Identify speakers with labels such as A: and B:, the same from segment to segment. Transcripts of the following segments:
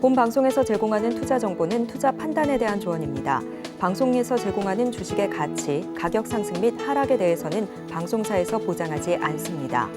A: 본 방송에서 제공하는 투자 정보는 투자 판단에 대한 조언입니다. 방송에서 제공하는 주식의 가치, 가격 상승 및 하락에 대해서는 방송사에서 보장하지 않습니다.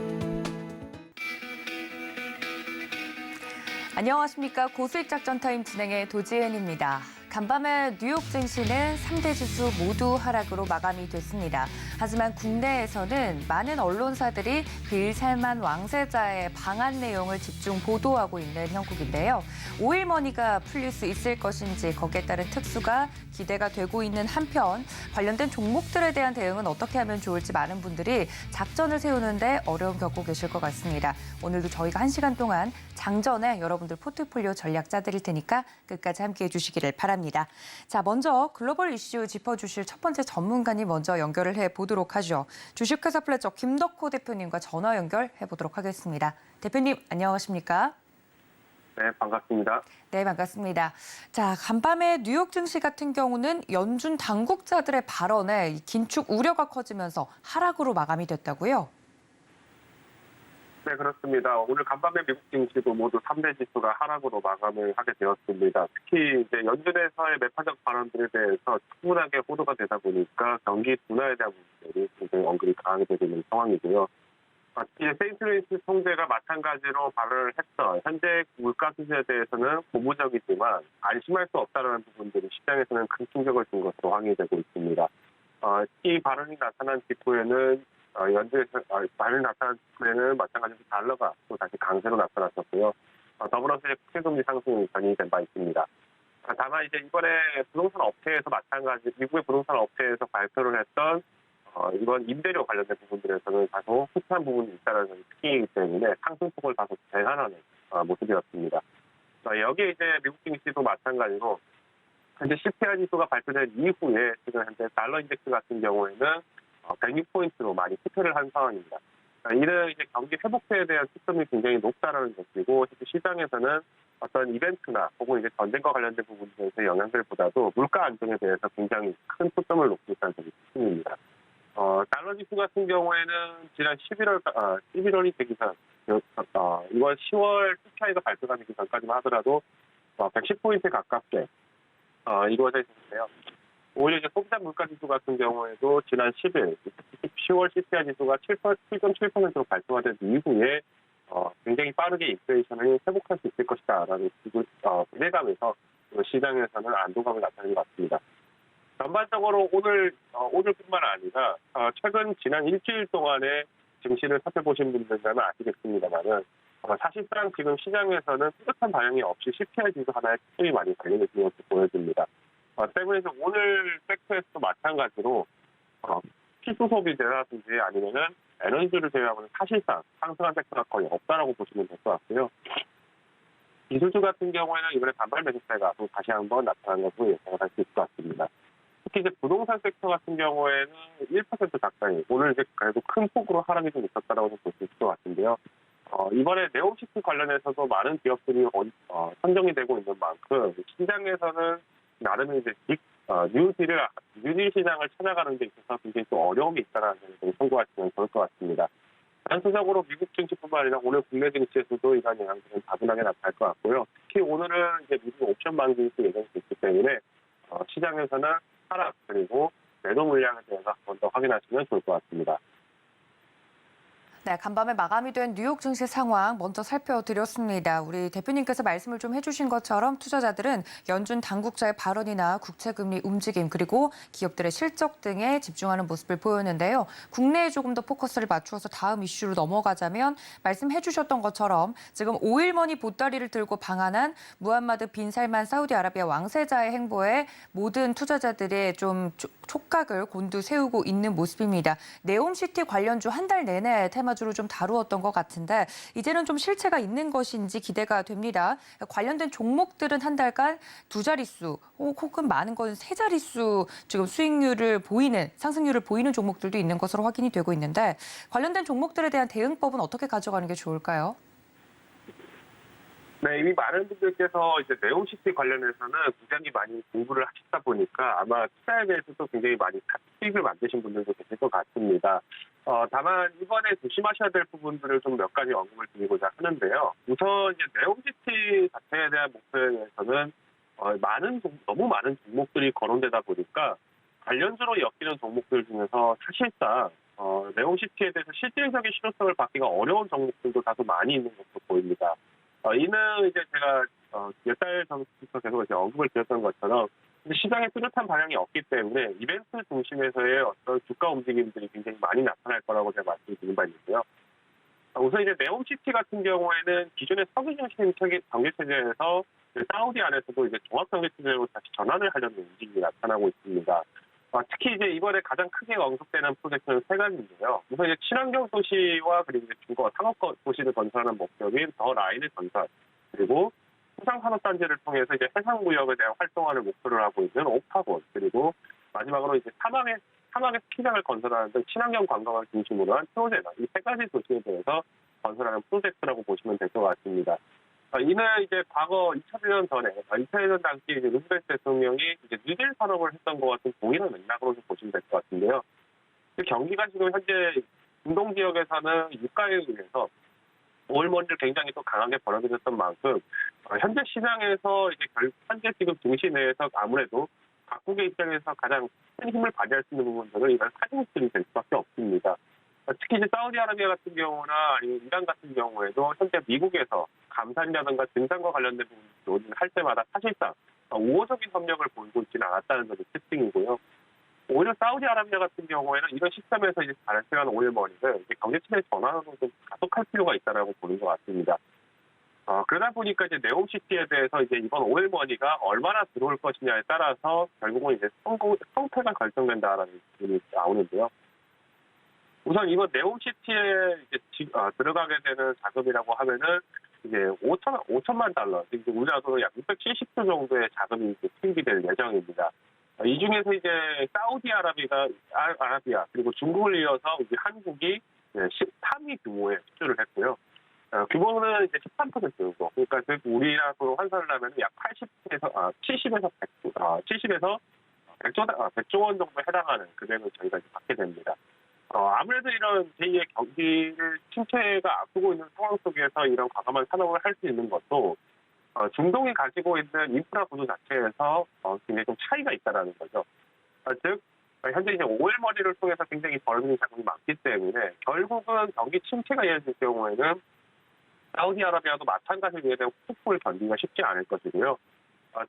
B: 안녕하십니까. 고수익 작전 타임 진행의 도지은입니다. 간밤에 뉴욕 증시는 3대 지수 모두 하락으로 마감이 됐습니다. 하지만 국내에서는 많은 언론사들이 빌 살만 왕세자의 방한 내용을 집중 보도하고 있는 형국인데요. 오일머니가 풀릴 수 있을 것인지 거기에 따른 특수가 기대가 되고 있는 한편 관련된 종목들에 대한 대응은 어떻게 하면 좋을지 많은 분들이 작전을 세우는데 어려움 겪고 계실 것 같습니다. 오늘도 저희가 1시간 동안 장전에 여러분들 포트폴리오 전략 짜드릴 테니까 끝까지 함께해 주시기를 바랍니다. 자, 먼저 글로벌 이슈 짚어주실 첫 번째 전문가님 먼저 연결을 해보도록 하죠. 주식회사 플래저 김덕호 대표님과 전화 연결해 보도록 하겠습니다. 대표님 안녕하십니까?
C: 네, 반갑습니다.
B: 네, 반갑습니다. 자, 간밤에 뉴욕 증시 같은 경우는 연준 당국자들의 발언에 긴축 우려가 커지면서 하락으로 마감이 됐다고요?
C: 네, 그렇습니다. 오늘 간밤에 미국 증시도 모두 3대 지수가 하락으로 마감을 하게 되었습니다. 특히 이제 연준에서의 매파적 발언들에 대해서 충분하게 호도가 되다 보니까 경기 둔화에 대한 문제들이 굉장히 언급이 강하게 되고 있는 상황이고요. 특히 세인트루이스 총재가 마찬가지로 발언을 했던 현재 물가 수준에 대해서는 고무적이지만 안심할 수 없다는 부분들이 시장에서는 큰 충격을 준 것으로 확인되고 있습니다. 이 발언이 나타난 직후에는 연준에서 발언이 나타난 직후에는 마찬가지로 달러가 또 다시 강세로 나타났었고요. 더불어서 국채금리 상승이 견인된 바 있습니다. 다만 이제 이번에 부동산 업체에서 마찬가지 미국의 부동산 업체에서 발표를 했던 이번 임대료 관련된 부분들에서는 다소 후퇴한 부분이 있다는 특징이기 때문에 상승폭을 다소 제한하는 모습이었습니다. 여기에 이제 미국 증시도 마찬가지로 현재 CPI 지수가 발표된 이후에 지금 현재 달러 인덱스 같은 경우에는 106포인트로 많이 후퇴를 한 상황입니다. 이는 이제 경기 회복세에 대한 초점이 굉장히 높다라는 것이고 시장에서는 어떤 이벤트나 혹은 이제 전쟁과 관련된 부분들에서 영향들보다도 물가 안정에 대해서 굉장히 큰 초점을 놓고 있다는 점이 특징입니다. 달러 지수 같은 경우에는 지난 11월이 되기 전, 이번 10월 CPI가 발표가 되기 전까지만 하더라도 110포인트 가깝게 이루어져 있었는데요. 오히려 이제 소비자 물가 지수 같은 경우에도 지난 10월 CPI 지수가 7.7%로 발표가 된 이후에 굉장히 빠르게 인플레이션을 회복할 수 있을 것이다라는 기대감에서 시장에서는 안도감을 나타낸 것 같습니다. 전반적으로 오늘뿐만 아니라 최근 지난 일주일 동안의 증시를 살펴보신 분들이라면 아시겠습니다만은 사실상 지금 시장에서는 뚜렷한 반영이 없이 CPI 지수 하나에 초점이 많이 달려있는 것으로 보여집니다. 때문에 오늘 섹터에서도 마찬가지로 필수 소비재라든지 아니면은 에너지를 제외하고는 사실상 상승한 섹터가 거의 없다라고 보시면 될 것 같고요. 기술주 같은 경우에는 이번에 반발 매수세가 또 다시 한번 나타난 것으로 예상을 할 수 있을 것 같습니다. 특히 이제 부동산 섹터 같은 경우에는 1% 가까이 오늘 이제 그래도 큰 폭으로 하락이 좀 있었다라고 볼 수 있을 것 같은데요. 이번에 네옴시티 관련해서도 많은 기업들이 선정이 되고 있는 만큼 시장에서는 나름의 이제 뉴딜 시장을 찾아가는 데 있어서 굉장히 또 어려움이 있다는 점을 참고하시면 좋을 것 같습니다. 단수적으로 미국 증시뿐만 아니라 오늘 국내 증시에서도 이러한 영향들은 다분하게 나타날 것 같고요. 특히 오늘은 이제 미국 옵션 만기도 예정돼 있기 때문에 시장에서는 하락 그리고 매도 물량에 대해서 한 번 더 확인하시면 좋을 것 같습니다.
B: 네, 간밤에 마감이 된 뉴욕 증시 상황 먼저 살펴드렸습니다. 우리 대표님께서 말씀을 좀 해주신 것처럼 투자자들은 연준 당국자의 발언이나 국채금리 움직임 그리고 기업들의 실적 등에 집중하는 모습을 보였는데요. 국내에 조금 더 포커스를 맞추어서 다음 이슈로 넘어가자면 말씀해 주셨던 것처럼 지금 오일머니 보따리를 들고 방한한 무함마드 빈 살만 사우디아라비아 왕세자의 행보에 모든 투자자들의 좀 촉각을 곤두세우고 있는 모습입니다. 네옴시티 관련주 한 달 내내 테마주로 좀 다루었던 것 같은데 이제는 좀 실체가 있는 것인지 기대가 됩니다. 관련된 종목들은 한 달간 두 자릿수 혹은 많은 건 세 자릿수 지금 수익률을 보이는 상승률을 보이는 종목들도 있는 것으로 확인이 되고 있는데 관련된 종목들에 대한 대응법은 어떻게 가져가는 게 좋을까요?
C: 네, 이미 많은 분들께서 이제 네옴시티 관련해서는 굉장히 많이 공부를 하시다 보니까 아마 투자에 대해서도 굉장히 많이 수익을 만드신 분들도 계실 것 같습니다. 다만 이번에 조심하셔야 될 부분들을 좀 몇 가지 언급을 드리고자 하는데요. 우선 이제 네옴시티 자체에 대한 목표에서는 너무 많은 종목들이 거론되다 보니까 관련주로 엮이는 종목들 중에서 사실상 네옴시티에 대해서 실질적인 실효성을 받기가 어려운 종목들도 다소 많이 있는 것으로 보입니다. 이는 이제 제가 몇 달 전부터 계속 이제 언급을 드렸던 것처럼 시장에 뚜렷한 반영이 없기 때문에 이벤트 중심에서의 어떤 주가 움직임들이 굉장히 많이 나타날 거라고 제가 말씀드린 바 있는데요. 우선 이제 네옴시티 같은 경우에는 기존의 석유 중심 경제 체제에서 사우디 안에서도 이제 종합 경제 체제로 다시 전환을 하려는 움직임이 나타나고 있습니다. 특히 이제 이번에 가장 크게 언급되는 프로젝트는 세 가지인데요. 우선 이제 친환경 도시와 그리고 이제 중거 상업 도시를 건설하는 목적인 더 라인을 건설, 그리고 수상 산업 단지를 통해서 이제 해상 무역에 대한 활동화를 목표로 하고 있는 옥타곤, 그리고 마지막으로 이제 사막의 스키장을 건설하는 등 친환경 관광을 중심으로 한 프로제나 이 세 가지 도시에 대해서 건설하는 프로젝트라고 보시면 될 것 같습니다. 이는 이제 과거 2001년 전에, 2001년 당시 이제 루즈벨트 대통령이 이제 뉴딜 산업을 했던 것 같은 동일한 맥락으로 좀 보시면 될 것 같은데요. 경기가 지금 현재 중동 지역에서는 유가에 의해서 오일머니를 굉장히 또 강하게 벌어들였던 만큼 현재 시장에서 이제 현재 지금 증시 내에서 아무래도 각국의 입장에서 가장 큰 힘을 발휘할 수 있는 부분들은 이런 사진들이 될 수밖에 없습니다. 특히 이제 사우디아라비아 같은 경우나 아니면 이란 같은 경우에도 현재 미국에서 감산이라든가 증산과 관련된 부분을 할 때마다 사실상 우호적인 협력을 보이고 있지는 않았다는 점이 특징이고요. 오히려 사우디아라비아 같은 경우에는 이런 시점에서 이제 발생한 오일머니를 경제체제 전환으로 좀 가속할 필요가 있다라고 보는 것 같습니다. 그러다 보니까 이제 네옴시티에 대해서 이제 이번 오일머니가 얼마나 들어올 것이냐에 따라서 결국은 이제 성패가 결정된다라는 부분이 나오는데요. 우선 이번 네옴시티에 이제 들어가게 되는 자금이라고 하면은 이제 5천만 달러, 이제 우리나라 돈으로 약 670조 정도의 자금이 이제 투입이 될 예정입니다. 이 중에서 이제 사우디아라비아 그리고 중국을 이어서 이제 한국이 13위 규모의 수주를 했고요. 규모는 이제 13% 정도. 그러니까 우리나라 돈으로 환산을 하면 약 70에서 100조 원 정도에 해당하는 금액을 저희가 이제 받게 됩니다. 아무래도 이런 제2의 경기를 침체가 앞두고 있는 상황 속에서 이런 과감한 산업을 할 수 있는 것도 중동이 가지고 있는 인프라 구조 자체에서 굉장히 좀 차이가 있다라는 거죠. 즉 현재 이제 오일머니를 통해서 굉장히 벌어지는 자금이 많기 때문에 결국은 경기 침체가 이어질 경우에는 사우디아라비아도 마찬가지로 대한 폭풍을 견디기가 쉽지 않을 것이고요.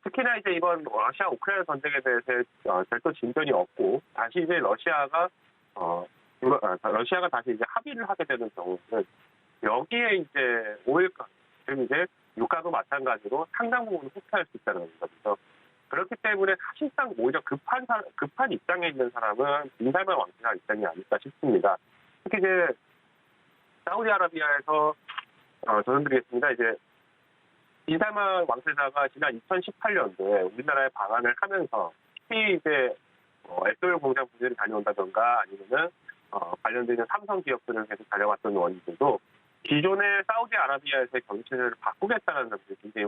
C: 특히나 이제 이번 러시아 우크라이나 전쟁에 대해서 별도 진전이 없고 다시 이제 러시아가 다시 이제 합의를 하게 되는 경우는 여기에 이제 지금 이제 유가도 마찬가지로 상당 부분 후퇴할 수 있다는 거죠. 그렇기 때문에 사실상 오히려 급한 입장에 있는 사람은 빈살만 왕세자 입장이 아닐까 싶습니다. 특히 이제 사우디아라비아에서 전해드리겠습니다. 이제 빈살만 왕세자가 지난 2018년도에 우리나라에 방한을 하면서 특히 이제 엑소일 공장 부지를 다녀온다던가 아니면은 관련되는 삼성 기업들을 계속 다녀왔던 원인들도 기존의 사우디아라비아에서의 경제체제를 바꾸겠다는 점이 굉장히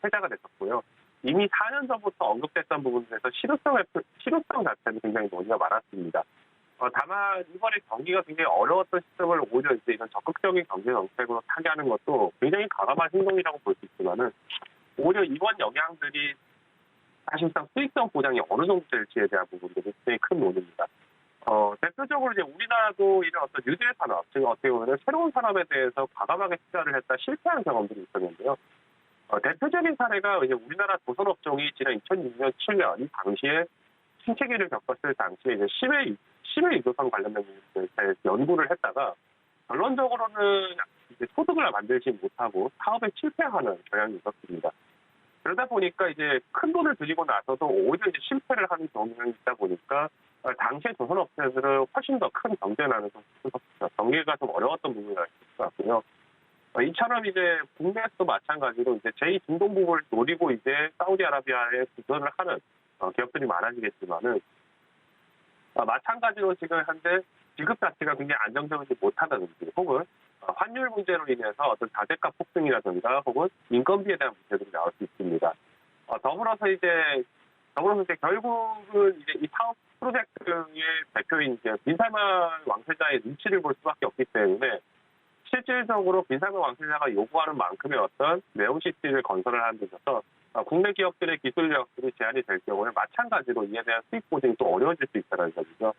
C: 회자가 됐었고요. 이미 4년 전부터 언급됐던 부분에서 실효성 자체는 굉장히 논의가 많았습니다. 다만 이번에 경기가 굉장히 어려웠던 시점을 오히려 이제 이런 적극적인 경제 정책으로 타개하는 것도 굉장히 과감한 행동이라고 볼 수 있지만은 오히려 이번 영향들이 사실상 수익성 보장이 어느 정도 될지에 대한 부분들이 굉장히 큰 논의입니다. 대표적으로 이제 우리나라도 이런 어떤 뉴딜 산업, 즉 어떻게 보면 새로운 산업에 대해서 과감하게 투자를 했다 실패한 경험들이 있었는데요. 대표적인 사례가 이제 우리나라 조선업종이 지난 2006년, 7년 이 당시에 침체기를 겪었을 당시에 이제 심해 유도선 관련된 부분에 대해서 연구를 했다가 결론적으로는 이제 소득을 만들지 못하고 사업에 실패하는 경향이 있었습니다. 그러다 보니까 이제 큰 돈을 들이고 나서도 오히려 이제 실패를 하는 경향이 있다 보니까 당시에 조선업체들은 훨씬 더 큰 경제난을 좀 겪었죠. 경기가 좀 어려웠던 부분이 있을 것 같고요. 이처럼 이제 국내에서도 마찬가지로 이제 제2중동국을 노리고 이제 사우디아라비아에 도전을 하는 기업들이 많아지겠지만은 마찬가지로 지금 현재 지급 자체가 굉장히 안정적이지 못하다든지 혹은 환율 문제로 인해서 어떤 자재값 폭등이라든가 혹은 인건비에 대한 문제들이 나올 수 있습니다. 더불어서 이제 결국은 이제 이 사업 프로젝트의 대표인 이제 빈살만 왕세자의 눈치를 볼 수밖에 없기 때문에 실질적으로 빈살만 왕세자가 요구하는 만큼의 어떤 네옴시티를 건설을 하는 데 있어서 국내 기업들의 기술력들이 제한이 될 경우에 마찬가지로 이에 대한 수익 보증이 또 어려워질 수 있다는 점이죠.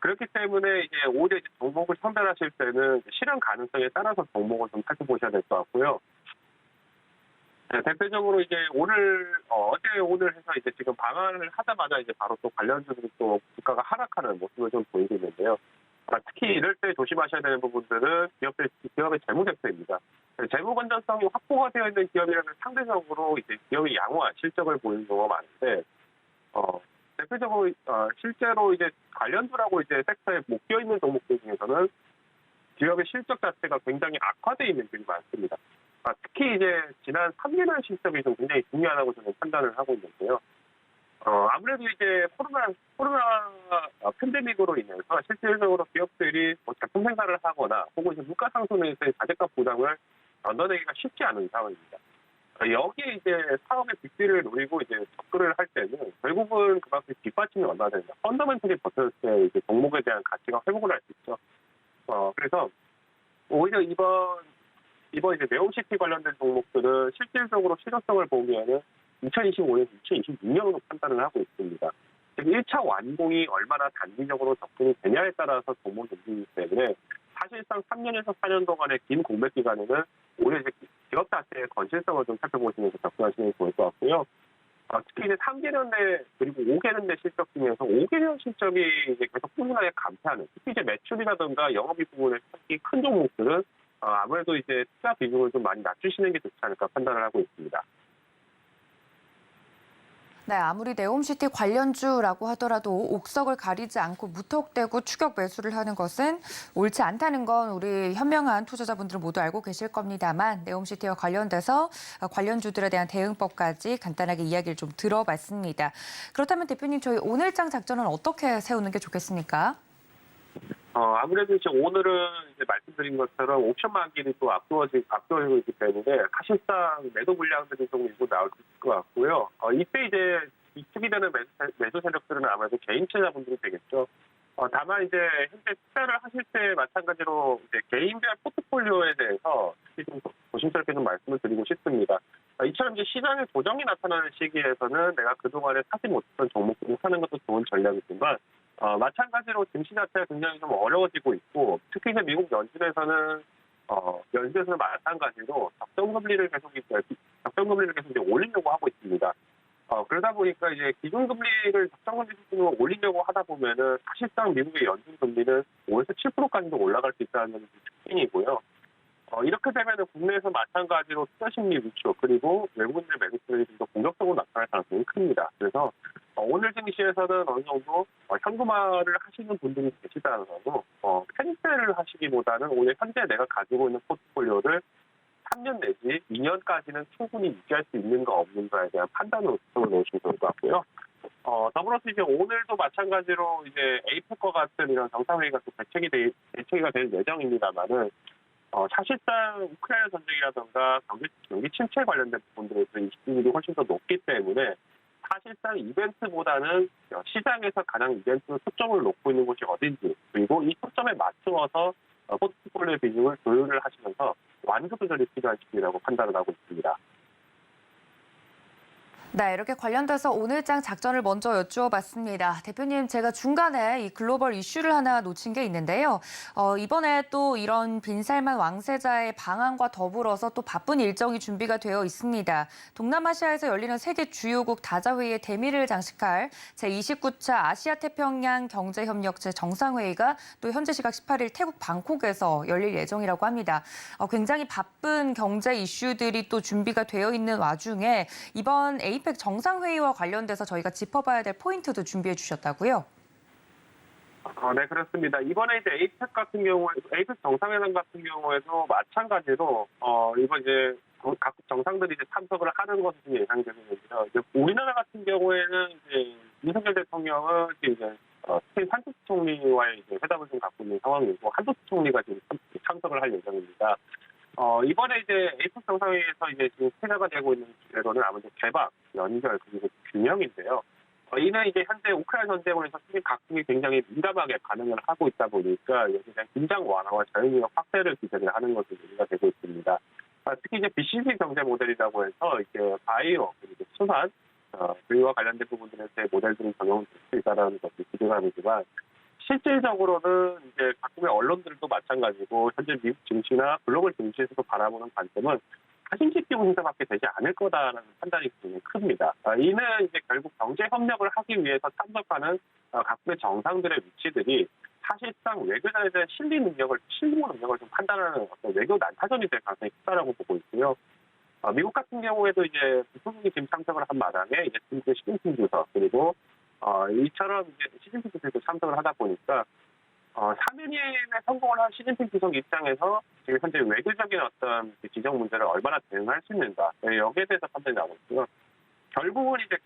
C: 그렇기 때문에 이제 오히려 이제 종목을 선별하실 때는 실현 가능성에 따라서 종목을 좀 살펴보셔야 될 것 같고요. 네, 대표적으로 이제 어제 오늘 해서 이제 지금 방한을 하자마자 이제 바로 또 관련주들이 또 주가가 하락하는 모습을 좀 보이고 있는데요. 특히 이럴 때 조심하셔야 되는 부분들은 기업의 재무 대표입니다. 재무 건전성이 확보가 되어 있는 기업이라면 상대적으로 이제 기업의 양호한 실적을 보이는 경우가 많은데, 대표적으로 실제로 이제 관련주라고 이제 섹터에 묶여 있는 종목들 중에서는 기업의 실적 자체가 굉장히 악화되어 있는 경우가 많습니다. 특히 이제 지난 3년의 실적이 좀 굉장히 중요하다고 저는 판단을 하고 있는데요. 아무래도 이제 코로나 팬데믹으로 인해서 실질적으로 기업들이 뭐 제품 생산을 하거나 혹은 이제 물가 상승에서의 자재값 부담을 얻어내기가 쉽지 않은 상황입니다. 여기에 이제 사업의 빅딜을 노리고 이제 접근을 할 때는 결국은 그만큼 뒷받침이 얻어야 된다. 펀더멘털이 버텼을 때 이제 종목에 대한 가치가 회복을 할 수 있죠. 그래서 오히려 이번 이제 네옴시티 관련된 종목들은 실질적으로 실효성을 보면은 2025년에서 2026년으로 판단을 하고 있습니다. 즉 1차 완공이 얼마나 단기적으로 접근이 되냐에 따라서 종목이 움직이기 때문에 사실상 3년에서 4년 동안의 긴 공백 기간에는 오히려 이제 기업 자체의 건실성을 좀 살펴보시면서 접근하시는 게 좋을 것 같고요. 특히 이제 3개년 내 그리고 5개년 내 실적 중에서 5개년 실적이 이제 계속 꾸준하게 감퇴하는, 특히 이제 매출이라든가 영업이익 부분에 특히 큰 종목들은 아무래도 이제 투자 비중을 좀 많이 낮추시는 게 좋지 않을까 판단을 하고 있습니다.
B: 네, 아무리 네옴시티 관련주라고 하더라도 옥석을 가리지 않고 무턱대고 추격 매수를 하는 것은 옳지 않다는 건 우리 현명한 투자자분들은 모두 알고 계실 겁니다만 네옴시티와 관련돼서 관련주들에 대한 대응법까지 간단하게 이야기를 좀 들어봤습니다. 그렇다면 대표님, 저희 오늘장 작전은 어떻게 세우는 게 좋겠습니까?
C: 아무래도 이제 오늘은 이제 말씀드린 것처럼 옵션 만기를 또 앞두어지고 있기 때문에 사실상 매도 물량들이 좀 일부 나올 수 있을 것 같고요. 이때 이제 위축이 되는 매수 세력들은 아무래도 개인 투자자분들이 되겠죠. 다만 이제 현재 투자를 하실 때 마찬가지로 이제 개인별 포트폴리오에 대해서 특히 좀 조심스럽게 좀 말씀을 드리고 싶습니다. 이처럼 이제 시장의 조정이 나타나는 시기에서는 내가 그동안에 사지 못했던 종목들을 사는 것도 좋은 전략이지만 마찬가지로 증시 자체가 굉장히 좀 어려워지고 있고, 특히 이제 미국 연준에서는 마찬가지로 적정금리를 계속 이제 올리려고 하고 있습니다. 그러다 보니까 이제 기준금리를 적정금리 수준으로 올리려고 하다 보면은 사실상 미국의 연준 금리는 5에서 7%까지도 올라갈 수 있다는 게 특징이고요. 이렇게 되면은 국내에서 마찬가지로 투자 심리 위축 그리고 외국인들 매수세력이 좀 더 공격적으로 나타날 가능성이 큽니다. 그래서 오늘 증시에서는 어느 정도 현금화를 하시는 분들이 계시다라도 편입세를 하시기보다는 오늘 현재 내가 가지고 있는 포트폴리오를 3년 내지 2년까지는 충분히 유지할 수 있는가 없는가에 대한 판단으로 놓으시면 좋을 것 같고요. 더불어서 이제 오늘도 마찬가지로 이제 에이펙과 같은 이런 정상회의가 또 대책이 될 예정입니다만은 사실상 우크라이나 전쟁이라든가 경기 침체 관련된 부분들에서 이슈들이 훨씬 더 높기 때문에 사실상 이벤트보다는 시장에서 가장 이벤트로 초점을 놓고 있는 곳이 어딘지, 그리고 이 초점에 맞추어서 포트폴리오 비중을 조율을 하시면서 완급 조절이 필요한 시기라고 판단을 하고 있습니다.
B: 네, 이렇게 관련돼서 오늘장 작전을 먼저 여쭈어봤습니다. 대표님, 제가 중간에 이 글로벌 이슈를 하나 놓친 게 있는데요. 이번에 또 이런 빈살만 왕세자의 방한과 더불어서 또 바쁜 일정이 준비가 되어 있습니다. 동남아시아에서 열리는 세계 주요국 다자회의의 대미를 장식할 제29차 아시아태평양 경제협력체 정상회의가 또 현재 시각 18일 태국 방콕에서 열릴 예정이라고 합니다. 굉장히 바쁜 경제 이슈들이 또 준비가 되어 있는 와중에 이번 에이펙 정상회의와 관련돼서 저희가 짚어봐야 될 포인트도 준비해 주셨다고요?
C: 네, 그렇습니다. 이번에 이제 에이펙 정상회담 같은 경우에도 마찬가지로 이번 이제 각국 정상들이 이제 참석을 하는 것이 예상되는데요. 이제 우리나라 같은 경우에는 이제 윤석열 대통령은 이제 스페인 산토스 총리와의 이제 회담을 좀 갖고 있는 상황이고 한도스 총리가 지금 참석을 할 예정입니다. 이번에 이제 에이펙 정상회의에서 이제 지금 체제가 되고 있는 주제로는 아무래도 개방, 연결 그리고 균형인데요. 이는 이제 현재 우크라이나 전쟁으로 해서 세계 각국이 굉장히 민감하게 반응을 하고 있다 보니까 여기에 대한 긴장 완화와 자유무역 확대를 기대를 하는 것으로 얘기가 되고 있습니다. 특히 이제 BCG 경제 모델이라고 해서 이제 바이오 그리고 수산 그리와 관련된 부분들에서의 모델들이 적용될 수 있다는 것이 기대감이지만 실질적으로는 이제 각국의 언론들도 마찬가지고 현재 미국 증시나 글로벌 증시에서도 바라보는 관점은 사진 찍기용 행사밖에 되지 않을 거다라는 판단이 굉장히 큽니다. 이는 이제 결국 경제 협력을 하기 위해서 참석하는 각국의 정상들의 위치들이 사실상 외교전에 대한 실무 능력을 좀 판단하는 어떤 외교 난타전이 될 가능성이 크다라고 보고 있고요. 미국 같은 경우에도 이제 부통령이 지금 참석을 한 마당에 이제 중국의 시진핑 주석 그리고 이처럼 이제 시진핑 주석도 참석을 하다 보니까 3연임에 성공을 한 시진핑 주석 입장에서 지금 현재 외교적인 어떤 지정 문제를 얼마나 대응할 수 있는가 여기에 대해서 판단이 나오고 있고요. 결국은 이제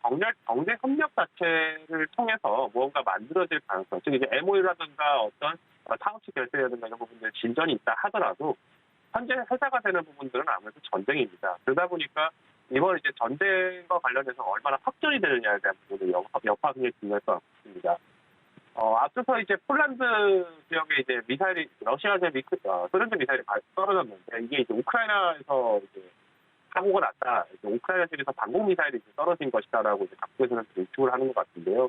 C: 경제 협력 자체를 통해서 무언가 만들어질 가능성, 즉 이제 MOU라든가 어떤 사업체 결제라든가 이런 부분들 진전이 있다 하더라도 현재 회자가 되는 부분들은 아무래도 전쟁입니다. 그러다 보니까 이번 이제 전쟁과 관련해서 얼마나 확전이 되느냐에 대한 부분이 여파가 굉장히 중요할 것 같습니다. 앞서서 이제 폴란드 지역에 이제 미사일이 러시아제 소련제 미사일이 떨어졌는데 이게 이제 우크라이나에서 이제 사고가 났다. 이제 우크라이나 측에서 방공 미사일이 이제 떨어진 것이다라고 이제 각국에서는 예측을 하는 것 같은데요.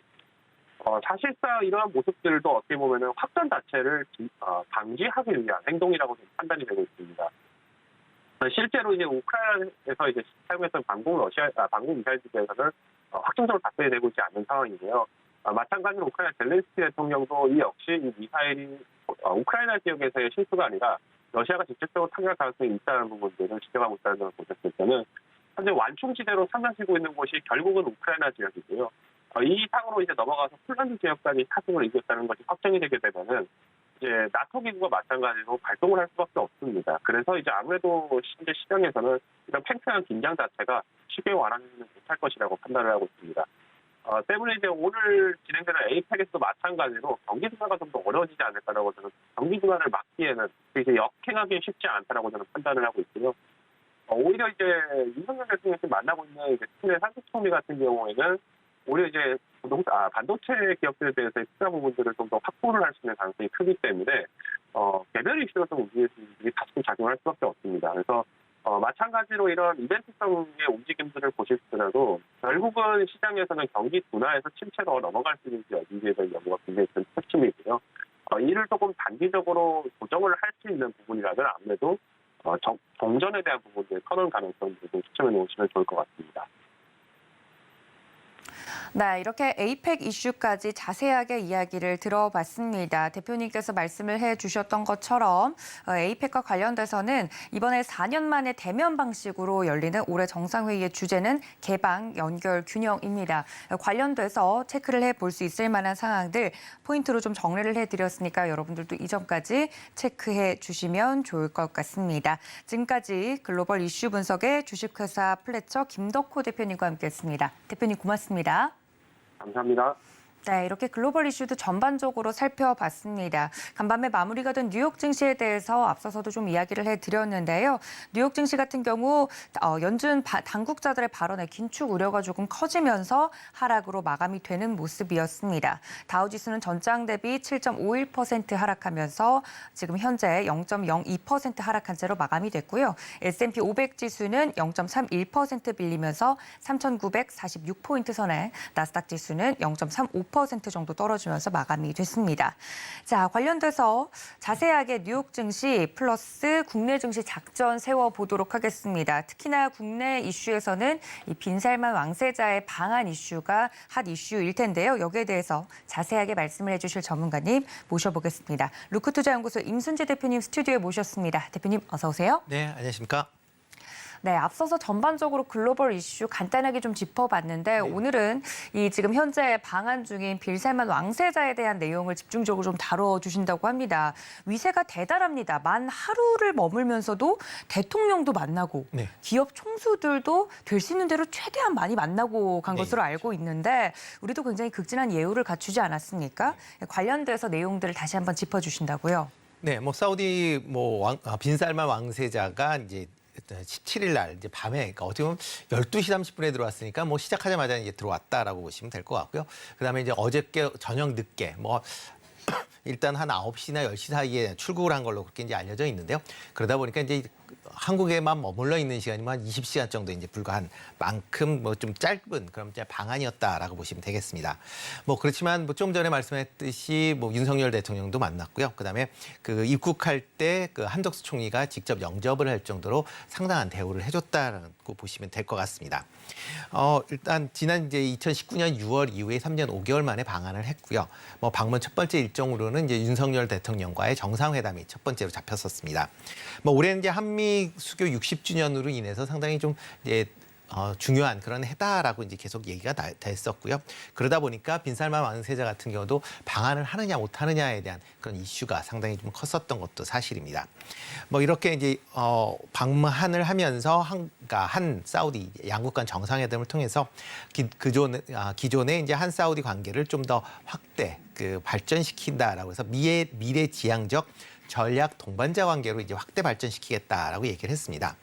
C: 사실상 이러한 모습들도 어떻게 보면은 확전 자체를 방지하기 위한 행동이라고 좀 판단이 되고 있습니다. 실제로 이제 우크라이나에서 이제 사용했던 방공 미사일에 대해서는 확정적으로 답변이 되고 있지 않는 상황이고요. 마찬가지로 우크라이나 젤렌스키 대통령도 이 역시 이 미사일이 우크라이나 지역에서의 실수가 아니라 러시아가 직접적으로 타격할 가능성이 있다는 부분들을 지적하고 있다는 것을 보셨을 때는 현재 완충지대로 상상시고 있는 곳이 결국은 우크라이나 지역이고요. 이 상으로 이제 넘어가서 폴란드 지역까지 타격을 이겼다는 것이 확정이 되게 되면은 이제 나토 기구가 마찬가지로 발동을 할 수밖에 없습니다. 그래서 이제 아무래도 현재 시장에서는 이런 팽팽한 긴장 자체가 쉽게 완화되지는 못할 것이라고 판단을 하고 있습니다. 때문에 이제 오늘 진행되는 에이펙에서도 마찬가지로 경기 둔화가 좀 더 어려워지지 않을까라고 저는 경기 둔화를 막기에는 이제 역행하기 쉽지 않다라고 저는 판단을 하고 있고요. 오히려 이제 윤석열 대통령이 만나고 있는 이제 스페인 산토스 총리 같은 경우에는 오히려 이제 반도체 기업들에 대해서의 투자 부분들을 좀 더 확보를 할 수 있는 가능성이 크기 때문에 개별 이슈가 좀 다시 작용할 수밖에 없습니다. 그래서 마찬가지로 이런 이벤트성의 움직임들을 보시더라도 결국은 시장에서는 경기 둔화에서 침체로 넘어갈 수 있는지 여기에 대한 연구가 굉장히 큰 핵심이고요. 이를 조금 단기적으로 조정을 할 수 있는 부분이라면 아무래도 동전에 대한 부분들 선언 가능성을 좀 추천해 놓으시면 좋을 것 같습니다.
B: 네, 이렇게 에이펙 이슈까지 자세하게 이야기를 들어봤습니다. 대표님께서 말씀을 해주셨던 것처럼 에이펙과 관련돼서는 이번에 4년 만에 대면 방식으로 열리는 올해 정상회의의 주제는 개방, 연결, 균형입니다. 관련돼서 체크를 해볼 수 있을 만한 상황들 포인트로 좀 정리를 해드렸으니까 여러분들도 이전까지 체크해 주시면 좋을 것 같습니다. 지금까지 글로벌 이슈 분석의 주식회사 플래처 김덕호 대표님과 함께했습니다. 대표님 고맙습니다.
C: 감사합니다.
B: 네, 이렇게 글로벌 이슈도 전반적으로 살펴봤습니다. 간밤에 마무리가 된 뉴욕 증시에 대해서 앞서서도 좀 이야기를 해드렸는데요. 뉴욕 증시 같은 경우 연준 당국자들의 발언에 긴축 우려가 조금 커지면서 하락으로 마감이 되는 모습이었습니다. 다우지수는 전장 대비 7.51% 하락하면서 지금 현재 0.02% 하락한 채로 마감이 됐고요. S&P 500 지수는 0.31% 빌리면서 3,946포인트 선에, 나스닥 지수는 0.35% 정도 떨어지면서 마감이 됐습니다. 자, 관련돼서 자세하게 뉴욕 증시 플러스 국내 증시 작전 세워보도록 하겠습니다. 특히나 국내 이슈에서는 이 빈살만 왕세자의 방한 이슈가 핫 이슈일 텐데요. 여기에 대해서 자세하게 말씀을 해주실 전문가님 모셔보겠습니다. 루크투자연구소 임순재 대표님 스튜디오에 모셨습니다. 대표님 어서 오세요.
D: 네, 안녕하십니까?
B: 네, 앞서서 전반적으로 글로벌 이슈 간단하게 좀 짚어봤는데 오늘은 이 지금 현재 방한 중인 빌 살만 왕세자에 대한 내용을 집중적으로 좀 다뤄주신다고 합니다. 위세가 대단합니다. 만 하루를 머물면서도 대통령도 만나고
D: 네.
B: 기업 총수들도 될 수 있는 대로 최대한 많이 만나고 간
D: 네.
B: 것으로 알고 있는데 우리도 굉장히 극진한 예우를 갖추지 않았습니까? 관련돼서 내용들을 다시 한번 짚어주신다고요.
D: 네, 뭐 사우디 빈살만 왕세자가 이제 17일 날 이제 밤에 그러니까 어떻게 보면 12시 30분에 들어왔으니까 뭐 시작하자마자 이제 들어왔다라고 보시면 될 것 같고요. 그다음에 이제 어저께 저녁 늦게 뭐 일단 한 9시나 10시 사이에 출국을 한 걸로 그렇게 이제 알려져 있는데요. 그러다 보니까 이제 한국에만 머물러 있는 시간이 한 20시간 정도 이제 불과한 만큼 뭐 좀 짧은 그런 방한이었다라고 보시면 되겠습니다. 뭐 그렇지만 뭐 좀 전에 말씀했듯이 뭐 윤석열 대통령도 만났고요. 그다음에 그 입국할 때 그 한덕수 총리가 직접 영접을 할 정도로 상당한 대우를 해줬다고 보시면 될 것 같습니다. 일단 지난 이제 2019년 6월 이후에 3년 5개월 만에 방한을 했고요. 뭐 방문 첫 번째 일정으로는 이제 윤석열 대통령과의 정상회담이 첫 번째로 잡혔었습니다. 뭐 올해는 이제 한미 수교 60주년으로 인해서 상당히 좀 이제 중요한 그런 해다라고 이제 계속 얘기가 됐었고요. 그러다 보니까 빈살만 왕세자 같은 경우도 방한을 하느냐 못 하느냐에 대한 그런 이슈가 상당히 좀 컸었던 것도 사실입니다. 뭐 이렇게 이제 방문을 하면서 한 사우디 양국 간 정상회담을 통해서 기존의 이제 한 사우디 관계를 좀 더 확대 발전시킨다라고 해서 미래 지향적 전략 동반자 관계로 이제 확대 발전시키겠다라고 얘기를 했습니다.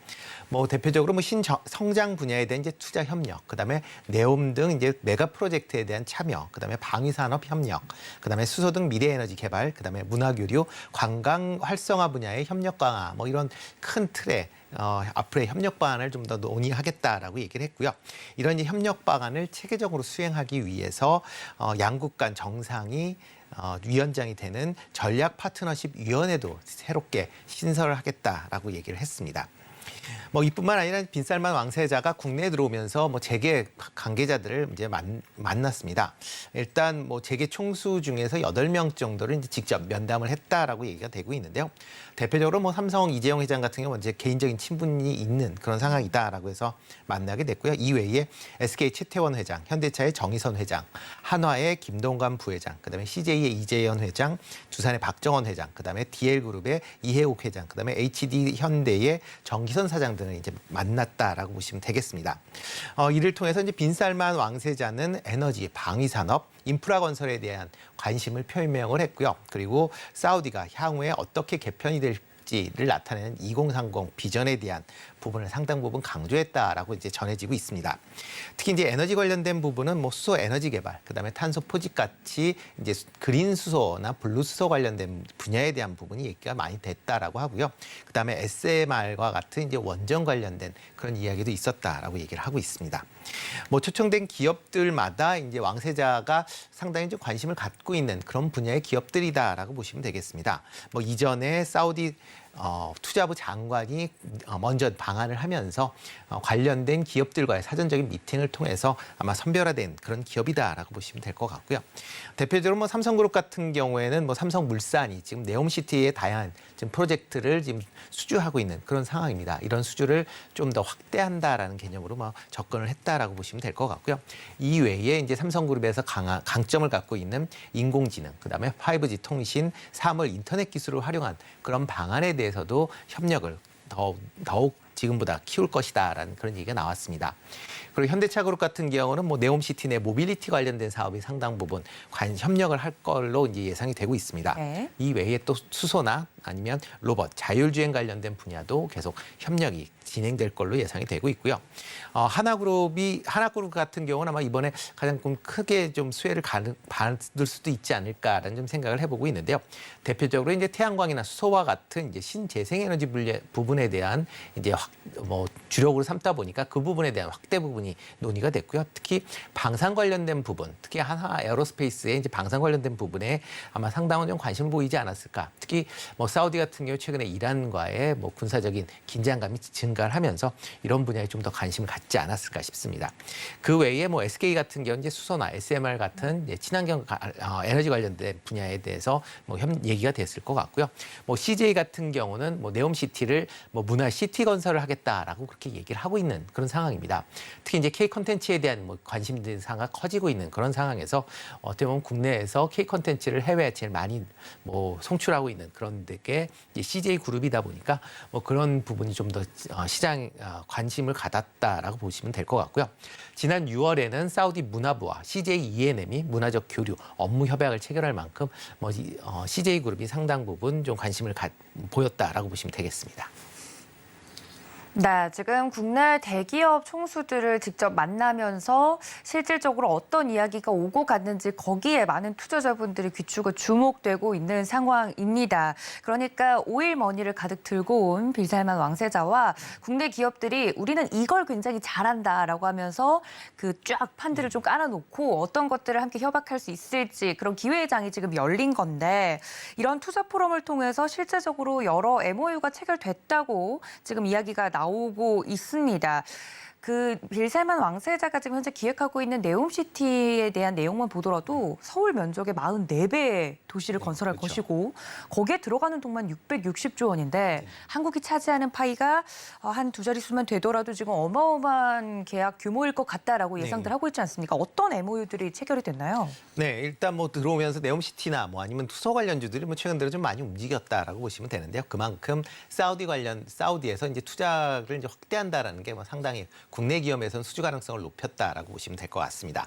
D: 뭐 대표적으로 뭐 신성장 분야에 대한 이제 투자 협력, 그다음에 네옴 등 이제 메가 프로젝트에 대한 참여, 그다음에 방위 산업 협력, 그다음에 수소 등 미래 에너지 개발, 그다음에 문화 교류, 관광 활성화 분야의 협력 강화, 뭐 이런 큰 틀의 앞으로의 협력 방안을 좀 더 논의하겠다라고 얘기를 했고요. 이런 이제 협력 방안을 체계적으로 수행하기 위해서 양국 간 정상이 위원장이 되는 전략 파트너십 위원회도 새롭게 신설을 하겠다라고 얘기를 했습니다. 뭐 이뿐만 아니라 빈살만 왕세자가 국내에 들어오면서 뭐 재계 관계자들을 이제 만났습니다. 일단 뭐 재계 총수 중에서 8명 정도를 이제 직접 면담을 했다라고 얘기가 되고 있는데요. 대표적으로 뭐 삼성 이재용 회장 같은 경우는 이제 개인적인 친분이 있는 그런 상황이다라고 해서 만나게 됐고요. 이외에 SK 최태원 회장, 현대차의 정의선 회장, 한화의 김동관 부회장, 그다음에 CJ의 이재현 회장, 두산의 박정원 회장, 그다음에 DL그룹의 이해욱 회장, 그다음에 HD 현대의 정기선 사장 등을 이제 만났다라고 보시면 되겠습니다. 이를 통해서 이제 빈살만 왕세자는 에너지, 방위 산업, 인프라 건설에 대한 관심을 표명을 했고요. 그리고 사우디가 향후에 어떻게 개편이 될지를 나타내는 2030 비전에 대한 부분을 상당 부분 강조했다라고 이제 전해지고 있습니다. 특히 이제 에너지 관련된 부분은 뭐 수소 에너지 개발, 그다음에 탄소 포집 같이 이제 그린 수소나 블루 수소 관련된 분야에 대한 부분이 얘기가 많이 됐다라고 하고요. 그다음에 SMR과 같은 이제 원전 관련된 그런 이야기도 있었다라고 얘기를 하고 있습니다. 뭐 초청된 기업들마다 이제 왕세자가 상당히 좀 관심을 갖고 있는 그런 분야의 기업들이다라고 보시면 되겠습니다. 뭐 이전에 사우디 투자부 장관이 먼저 방한을 하면서 관련된 기업들과의 사전적인 미팅을 통해서 아마 선별화된 그런 기업이다라고 보시면 될 것 같고요. 대표적으로 뭐 삼성그룹 같은 경우에는 뭐 삼성물산이 지금 네옴시티의 다양한 지금 프로젝트를 지금 수주하고 있는 그런 상황입니다. 이런 수주를 좀 더 확대한다라는 개념으로 뭐 접근을 했다라고 보시면 될 것 같고요. 이외에 이제 삼성그룹에서 강점을 갖고 있는 인공지능, 그다음에 5G 통신, 사물 인터넷 기술을 활용한 그런 방안에 대해서도 협력을 더욱 지금보다 키울 것이다라는 그런 얘기가 나왔습니다. 그리고 현대차그룹 같은 경우는 뭐 네옴시티 내 모빌리티 관련된 사업이 상당 부분 협력을 할 걸로 이제 예상이 되고 있습니다.
B: 네.
D: 이 외에 또 수소나 아니면 로봇, 자율주행 관련된 분야도 계속 협력이 진행될 걸로 예상이 되고 있고요. 하나그룹 같은 경우는 아마 이번에 가장 크게 좀 수혜를 받을 수도 있지 않을까라는 좀 생각을 해보고 있는데요. 대표적으로 이제 태양광이나 수소와 같은 이제 신재생에너지 부분에 대한 이제 주력으로 삼다 보니까 그 부분에 대한 확대 부분이 논의가 됐고요. 특히 방산 관련된 부분, 특히 한화 에어로스페이스의 이제 방산 관련된 부분에 아마 상당한 좀 관심을 보이지 않았을까. 특히 뭐 사우디 같은 경우 최근에 이란과의 뭐 군사적인 긴장감이 증가를 하면서 이런 분야에 좀 더 관심을 갖지 않았을까 싶습니다. 그 외에 뭐 SK 같은 경우 이제 수소나 SMR 같은 이제 친환경 에너지 관련된 분야에 대해서 뭐 얘기가 됐을 것 같고요. 뭐 CJ 같은 경우는 뭐 네옴시티를 뭐 문화 시티 건설을 하겠다라고 그렇게 얘기를 하고 있는 그런 상황입니다. 특히 이제 K 콘텐츠에 대한 뭐 관심사가 커지고 있는 그런 상황에서 어떻게 보면 국내에서 K 콘텐츠를 해외에 제일 많이 뭐 송출하고 있는 그런 데게 CJ 그룹이다 보니까 뭐 그런 부분이 좀 더 시장 관심을 갖았다라고 보시면 될 것 같고요. 지난 6월에는 사우디 문화부와 CJ E&M이 문화적 교류, 업무 협약을 체결할 만큼 뭐 CJ 그룹이 상당 부분 좀 관심을 보였다라고 보시면 되겠습니다.
B: 네, 지금 국내 대기업 총수들을 직접 만나면서 실질적으로 어떤 이야기가 오고 갔는지 거기에 많은 투자자분들이 귀추가 주목되고 있는 상황입니다. 그러니까 오일 머니를 가득 들고 온 빌살만 왕세자와 국내 기업들이 우리는 이걸 굉장히 잘한다라고 하면서 그 쫙 판들을 좀 깔아놓고 어떤 것들을 함께 협약할 수 있을지 그런 기회장이 지금 열린 건데 이런 투자 포럼을 통해서 실제적으로 여러 MOU가 체결됐다고 지금 이야기가 나오고 있습니다. 그 빌살만 왕세자가 지금 현재 기획하고 있는 네옴시티에 대한 내용만 보더라도 서울 면적의 44배의 도시를 건설할
D: 그렇죠.
B: 것이고 거기에 들어가는 돈만 660조 원인데 한국이 차지하는 파이가 한 두 자릿수만 되더라도 지금 어마어마한 계약 규모일 것 같다라고 예상들 하고 있지 않습니까? 어떤 MOU들이 체결이 됐나요?
D: 네, 일단 뭐 들어오면서 네옴시티나 뭐 아니면 투소 관련주들이 뭐 최근 들어 좀 많이 움직였다라고 보시면 되는데요. 그만큼 사우디에서 이제 투자를 이제 확대한다라는 게 뭐 상당히 국내 기업에서는 수주 가능성을 높였다라고 보시면 될 것 같습니다.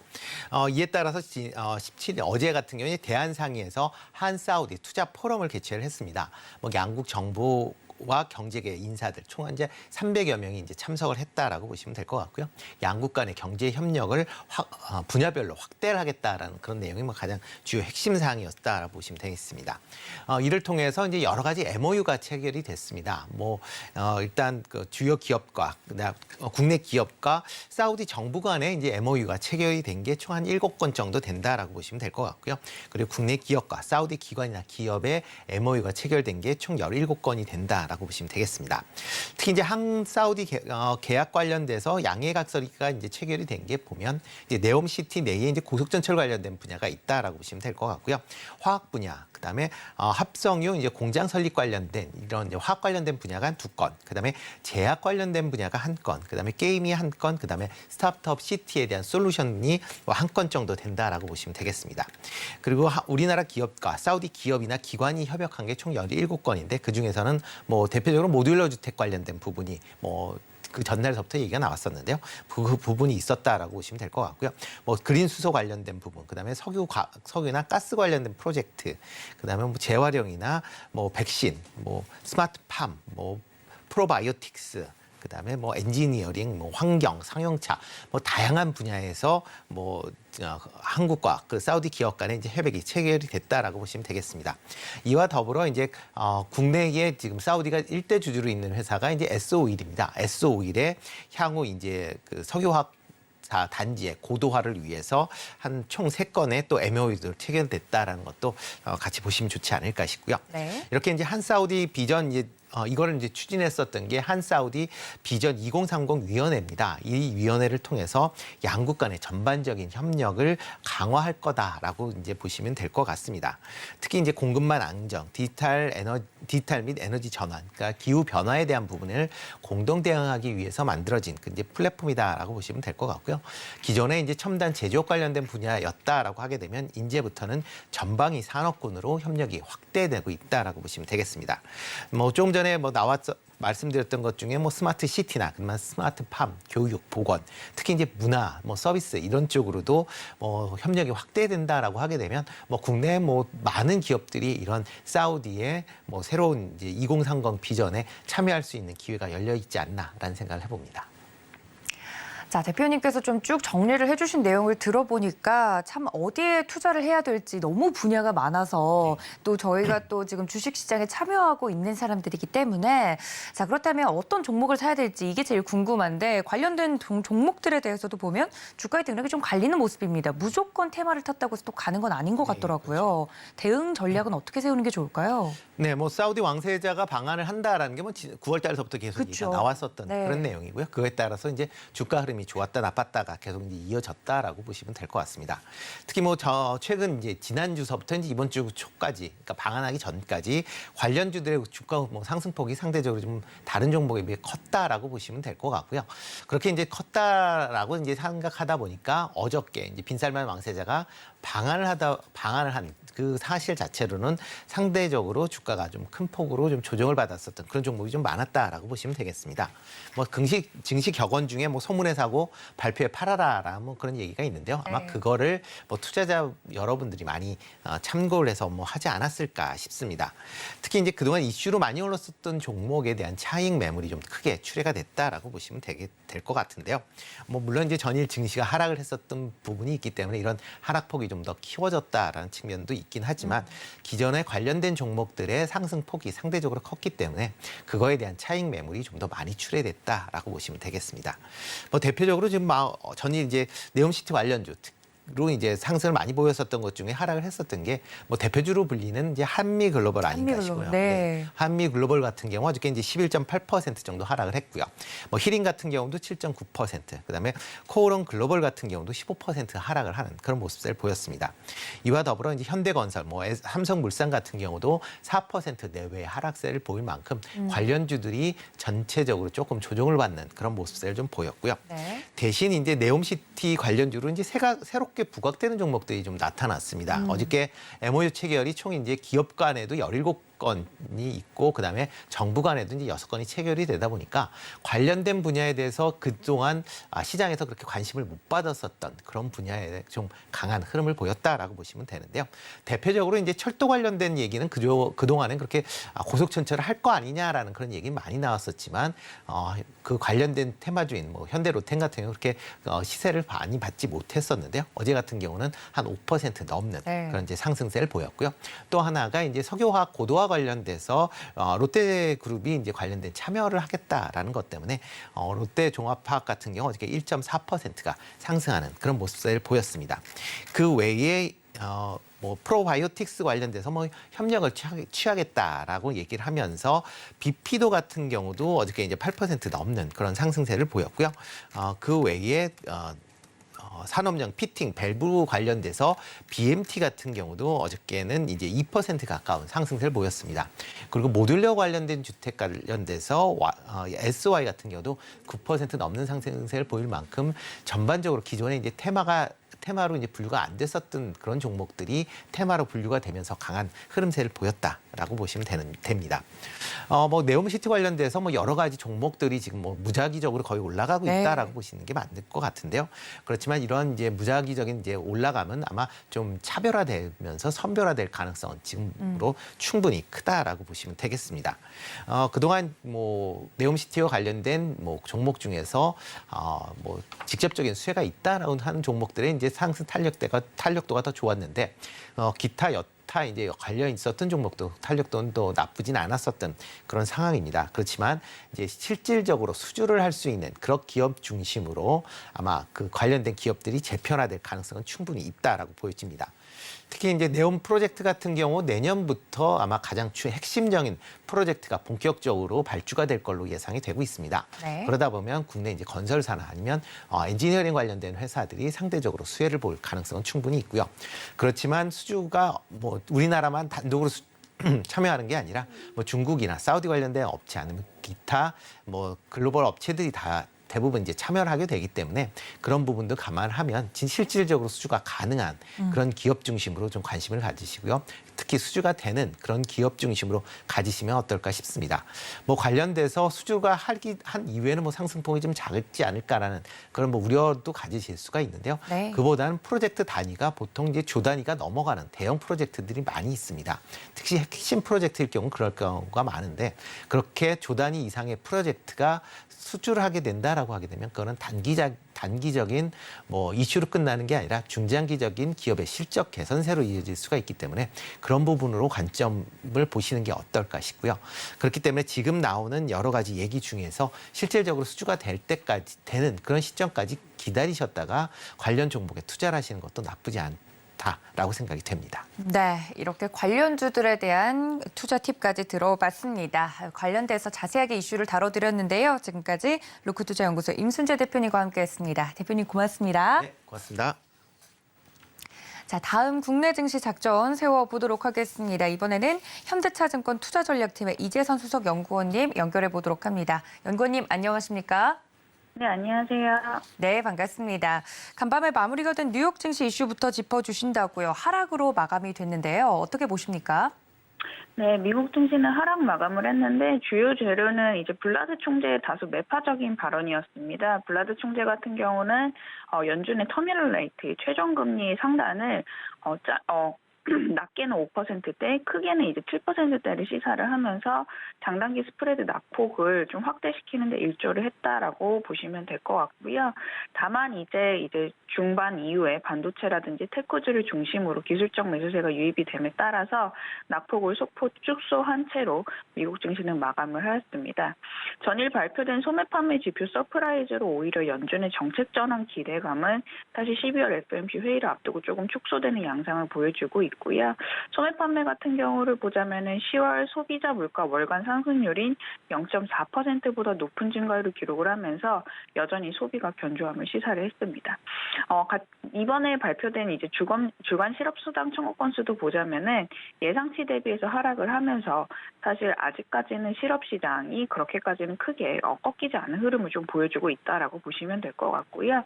D: 이에 따라서 17일 어제 같은 경우에 대한상의에서 한사우디 투자 포럼을 개최를 했습니다. 뭐 양국 정부와 경제계 인사들 총 이제 300여 명이 이제 참석을 했다라고 보시면 될 것 같고요. 양국 간의 경제 협력을 분야별로 확대를 하겠다라는 그런 내용이 뭐 가장 주요 핵심 사항이었다라고 보시면 되겠습니다. 이를 통해서 이제 여러 가지 MOU가 체결이 됐습니다. 뭐 일단 그 주요 기업과 국내 기업과 사우디 정부 간의 이제 MOU가 체결이 된 게 총 한 7건 정도 된다라고 보시면 될 것 같고요. 그리고 국내 기업과 사우디 기관이나 기업의 MOU가 체결된 게 총 17건이 된다라고 보시면 되겠습니다. 특히 이제 한사우디 계약 관련돼서 양해각서가 이제 체결이 된 게 보면 이제 네옴시티 내에 이제 고속전철 관련된 분야가 있다라고 보시면 될 것 같고요. 화학 분야, 그다음에 합성유 이제 공장 설립 관련된 이런 이제 화학 관련된 분야가 한 2건, 그다음에 제약 관련된 분야가 1건, 그다음에 게임이 1건, 그다음에 스타트업 시티에 대한 솔루션이 1건 정도 된다라고 보시면 되겠습니다. 그리고 우리나라 기업과 사우디 기업이나 기관이 협약한 게 총 17건인데 그 중에서는 뭐 대표적으로 모듈러 주택 관련된 부분이 뭐 그 전날서부터 얘기가 나왔었는데요. 그 부분이 있었다라고 보시면 될 것 같고요. 뭐 그린 수소 관련된 부분, 그다음에 석유나 가스 관련된 프로젝트, 그다음에 뭐 재활용이나 뭐 백신, 뭐 스마트팜, 뭐 프로바이오틱스, 그다음에 뭐 엔지니어링, 뭐 환경, 상용차, 뭐 다양한 분야에서 뭐 한국과 그 사우디 기업 간의 이제 협약이 체결이 됐다라고 보시면 되겠습니다. 이와 더불어 이제 국내에 지금 사우디가 일대 주주로 있는 회사가 이제 S-오일입니다. S-오일의 향후 이제 그 석유화학 단지의 고도화를 위해서 한 총 3건의 또 MOU도 체결됐다라는 것도 같이 보시면 좋지 않을까 싶고요.
B: 네.
D: 이렇게 이제 한사우디 비전 이거를 이제 추진했었던 게 한사우디 비전 2030 위원회입니다. 이 위원회를 통해서 양국 간의 전반적인 협력을 강화할 거다라고 이제 보시면 될 것 같습니다. 특히 이제 공급망 안정, 디지털 및 에너지 전환, 그러니까 기후 변화에 대한 부분을 공동 대응하기 위해서 만들어진 그 이제 플랫폼이다라고 보시면 될 것 같고요. 기존에 이제 첨단 제조업 관련된 분야였다라고 하게 되면 이제부터는 전방위 산업군으로 협력이 확대되고 있다라고 보시면 되겠습니다. 뭐 조금 전에 뭐 말씀드렸던 것 중에 뭐 스마트 시티나 그만 스마트팜, 교육, 보건, 특히 이제 문화, 뭐 서비스 이런 쪽으로도 뭐 협력이 확대된다라고 하게 되면 뭐 국내 뭐 많은 기업들이 이런 사우디의 뭐 새로운 이제 2030 비전에 참여할 수 있는 기회가 열려 있지 않나라는 생각을 해봅니다.
B: 자, 대표님께서 좀 쭉 정리를 해주신 내용을 들어보니까 참 어디에 투자를 해야 될지 너무 분야가 많아서 또 저희가 또 지금 주식시장에 참여하고 있는 사람들이기 때문에 자, 그렇다면 어떤 종목을 사야 될지 이게 제일 궁금한데 관련된 종목들에 대해서도 보면 주가의 등락이 좀 갈리는 모습입니다. 무조건 테마를 탔다고 해서 또 가는 건 아닌 것 같더라고요. 대응 전략은 어떻게 세우는 게 좋을까요?
D: 네, 뭐 사우디 왕세자가 방한을 한다라는 게 뭐 9월 달서부터 계속
B: 그쵸.
D: 얘기가 나왔었던
B: 네.
D: 그런 내용이고요. 그거에 따라서 이제 주가 흐름이 좋았다 나빴다가 계속 이제 이어졌다라고 보시면 될 것 같습니다. 특히 뭐 최근 이제 지난주서부터 이제 이번 주 초까지, 그러니까 방한하기 전까지 관련주들의 주가 뭐 상승폭이 상대적으로 좀 다른 종목에 비해 컸다라고 보시면 될 것 같고요. 그렇게 이제 컸다라고 이제 생각하다 보니까 어저께 이제 빈살만 왕세자가 방한을 한 그 사실 자체로는 상대적으로 주가가 좀 큰 폭으로 좀 조정을 받았었던 그런 종목이 좀 많았다라고 보시면 되겠습니다. 뭐 증시 격언 중에 뭐 소문에 사고 발표에 팔아라라 뭐 그런 얘기가 있는데요. 아마
B: 네.
D: 그거를 뭐 투자자 여러분들이 많이 참고를 해서 뭐 하지 않았을까 싶습니다. 특히 이제 그동안 이슈로 많이 올랐었던 종목에 대한 차익 매물이 좀 크게 출회가 됐다라고 보시면 될 것 같은데요. 뭐 물론 이제 전일 증시가 하락을 했었던 부분이 있기 때문에 이런 하락폭이 좀 더 키워졌다라는 측면도 있긴 하지만 기존에 관련된 종목들의 상승폭이 상대적으로 컸기 때문에 그거에 대한 차익 매물이 좀 더 많이 출회됐다라고 보시면 되겠습니다. 뭐 대표적으로 지금 전일 이제 네옴시티 관련주 로 이제 상승을 많이 보였었던 것 중에 하락을 했었던 게 뭐 대표주로 불리는 이제 한미 글로벌 아닌가
B: 한미
D: 싶고요.
B: 글로벌, 네.
D: 한미 글로벌 같은 경우 어저께 이제 11.8% 정도 하락을 했고요. 뭐 히링 같은 경우도 7.9%, 그다음에 코오롱 글로벌 같은 경우도 15% 하락을 하는 그런 모습을 보였습니다. 이와 더불어 이제 현대건설, 뭐 삼성물산 같은 경우도 4% 내외의 하락세를 보일 만큼 관련주들이 전체적으로 조금 조정을 받는 그런 모습을 좀 보였고요.
B: 네.
D: 대신 이제 네옴시티 관련주로 이제 새롭게 부각되는 종목들이 좀 나타났습니다. 어저께 MOU 체결이 총 이제 기업 간에도 17건이 있고 그다음에 정부 간에도 이제 6건이 체결이 되다 보니까 관련된 분야에 대해서 그동안 시장에서 그렇게 관심을 못 받았었던 그런 분야에 좀 강한 흐름을 보였다라고 보시면 되는데요. 대표적으로 이제 철도 관련된 얘기는 그동안은 그렇게 고속철도를 할 거 아니냐라는 그런 얘기 많이 나왔었지만 그 관련된 테마주인 뭐 현대로템 같은 경우 그렇게 시세를 많이 받지 못했었는데요. 어제 같은 경우는 한 5% 넘는
B: 네.
D: 그런 이제 상승세를 보였고요. 또 하나가 이제 석유화학 고도화 관련돼서 롯데그룹이 이제 관련된 참여를 하겠다라는 것 때문에 롯데종합화학 같은 경우 어저께 1.4%가 상승하는 그런 모습을 보였습니다. 그 외에 뭐 프로바이오틱스 관련돼서 뭐 협력을 취하겠다라고 얘기를 하면서 비피도 같은 경우도 어저께 이제 8% 넘는 그런 상승세를 보였고요. 그 외에 산업용 피팅 밸브 관련돼서 BMT 같은 경우도 어저께는 이제 2% 가까운 상승세를 보였습니다. 그리고 모듈러 관련된 주택 관련돼서 SY 같은 경우도 9% 넘는 상승세를 보일 만큼 전반적으로 기존에 이제 테마로 이제 분류가 안 됐었던 그런 종목들이 테마로 분류가 되면서 강한 흐름세를 보였다라고 보시면 됩니다. 뭐 네옴시티 관련돼서 뭐 여러 가지 종목들이 지금 뭐 무작위적으로 거의 올라가고
B: 네.
D: 있다라고 보시는 게 맞을 것 같은데요. 그렇지만 이런 이제 무작위적인 이제 올라가면 아마 좀 차별화되면서 선별화될 가능성은 지금으로 충분히 크다라고 보시면 되겠습니다. 그동안 뭐 네옴시티와 관련된 뭐 종목 중에서 뭐 직접적인 수혜가 있다라고 하는 종목들의 이제 상승 탄력도가 더 좋았는데 기타 이제 관련 있었던 종목도 탄력도는 또 나쁘진 않았었던 그런 상황입니다. 그렇지만 이제 실질적으로 수주를 할 수 있는 그런 기업 중심으로 아마 그 관련된 기업들이 재편화될 가능성은 충분히 있다라고 보여집니다. 특히 이제 네옴 프로젝트 같은 경우 내년부터 아마 가장 핵심적인 프로젝트가 본격적으로 발주가 될 걸로 예상이 되고 있습니다.
B: 네.
D: 그러다 보면 국내 이제 건설사나 아니면 엔지니어링 관련된 회사들이 상대적으로 수혜를 볼 가능성은 충분히 있고요. 그렇지만 수주가 뭐 우리나라만 단독으로 참여하는 게 아니라 뭐 중국이나 사우디 관련된 업체 아니면 기타 뭐 글로벌 업체들이 다 대부분 이제 참여를 하게 되기 때문에 그런 부분도 감안하면 실질적으로 수주가 가능한 그런 기업 중심으로 좀 관심을 가지시고요. 특히 수주가 되는 그런 기업 중심으로 가지시면 어떨까 싶습니다. 뭐 관련돼서 수주가 한 이후에는 뭐 상승폭이 좀 작지 않을까라는 그런 뭐 우려도 가지실 수가 있는데요.
B: 네.
D: 그보다는 프로젝트 단위가 보통 이제 조 단위가 넘어가는 대형 프로젝트들이 많이 있습니다. 특히 핵심 프로젝트일 경우 그럴 경우가 많은데 그렇게 조 단위 이상의 프로젝트가 수주를 하게 된다라고 하게 되면 그거는 단기적인 뭐 이슈로 끝나는 게 아니라 중장기적인 기업의 실적 개선세로 이어질 수가 있기 때문에 그런 부분으로 관점을 보시는 게 어떨까 싶고요. 그렇기 때문에 지금 나오는 여러 가지 얘기 중에서 실질적으로 수주가 될 때까지 되는 그런 시점까지 기다리셨다가 관련 종목에 투자를 하시는 것도 나쁘지 좋다라고 생각이 됩니다.
B: 네, 이렇게 관련주들에 대한 투자 팁까지 들어봤습니다. 관련돼서 자세하게 이슈를 다뤄드렸는데요. 지금까지 로크투자연구소 임순재 대표님과 함께했습니다. 대표님 고맙습니다.
D: 네, 고맙습니다.
B: 자, 다음 국내 증시 작전 세워보도록 하겠습니다. 이번에는 현대차증권 투자전략팀의 이재선 수석 연구원님 연결해 보도록 합니다. 연구원님 안녕하십니까?
E: 네, 안녕하세요.
B: 네, 반갑습니다. 간밤에 마무리가 된 뉴욕 증시 이슈부터 짚어주신다고요. 하락으로 마감이 됐는데요. 어떻게 보십니까?
E: 네, 미국 증시는 하락 마감을 했는데 주요 재료는 이제 블라드 총재의 다소 매파적인 발언이었습니다. 블라드 총재 같은 경우는 연준의 터미널 레이트 최종 금리 상단을 낮게는 5%대, 크게는 이제 7%대를 시사를 하면서 장단기 스프레드 낙폭을 좀 확대시키는데 일조를 했다라고 보시면 될 것 같고요. 다만 이제 중반 이후에 반도체라든지 테크주를 중심으로 기술적 매수세가 유입이 됨에 따라서 낙폭을 소폭 축소한 채로 미국 증시는 마감을 하였습니다. 전일 발표된 소매 판매 지표 서프라이즈로 오히려 연준의 정책 전환 기대감은 사실 12월 FOMC 회의를 앞두고 조금 축소되는 양상을 보여주고 있고요. 소매 판매 같은 경우를 보자면은 10월 소비자 물가 월간 상승률인 0.4%보다 높은 증가율을 기록을 하면서 여전히 소비가 견조함을 시사를 했습니다. 이번에 발표된 이제 주간 실업 수당 청구 건수도 보자면은 예상치 대비해서 하락을 하면서 사실 아직까지는 실업 시장이 그렇게까지는 크게 꺾이지 않은 흐름을 좀 보여주고 있다라고 보시면 될 것 같고요.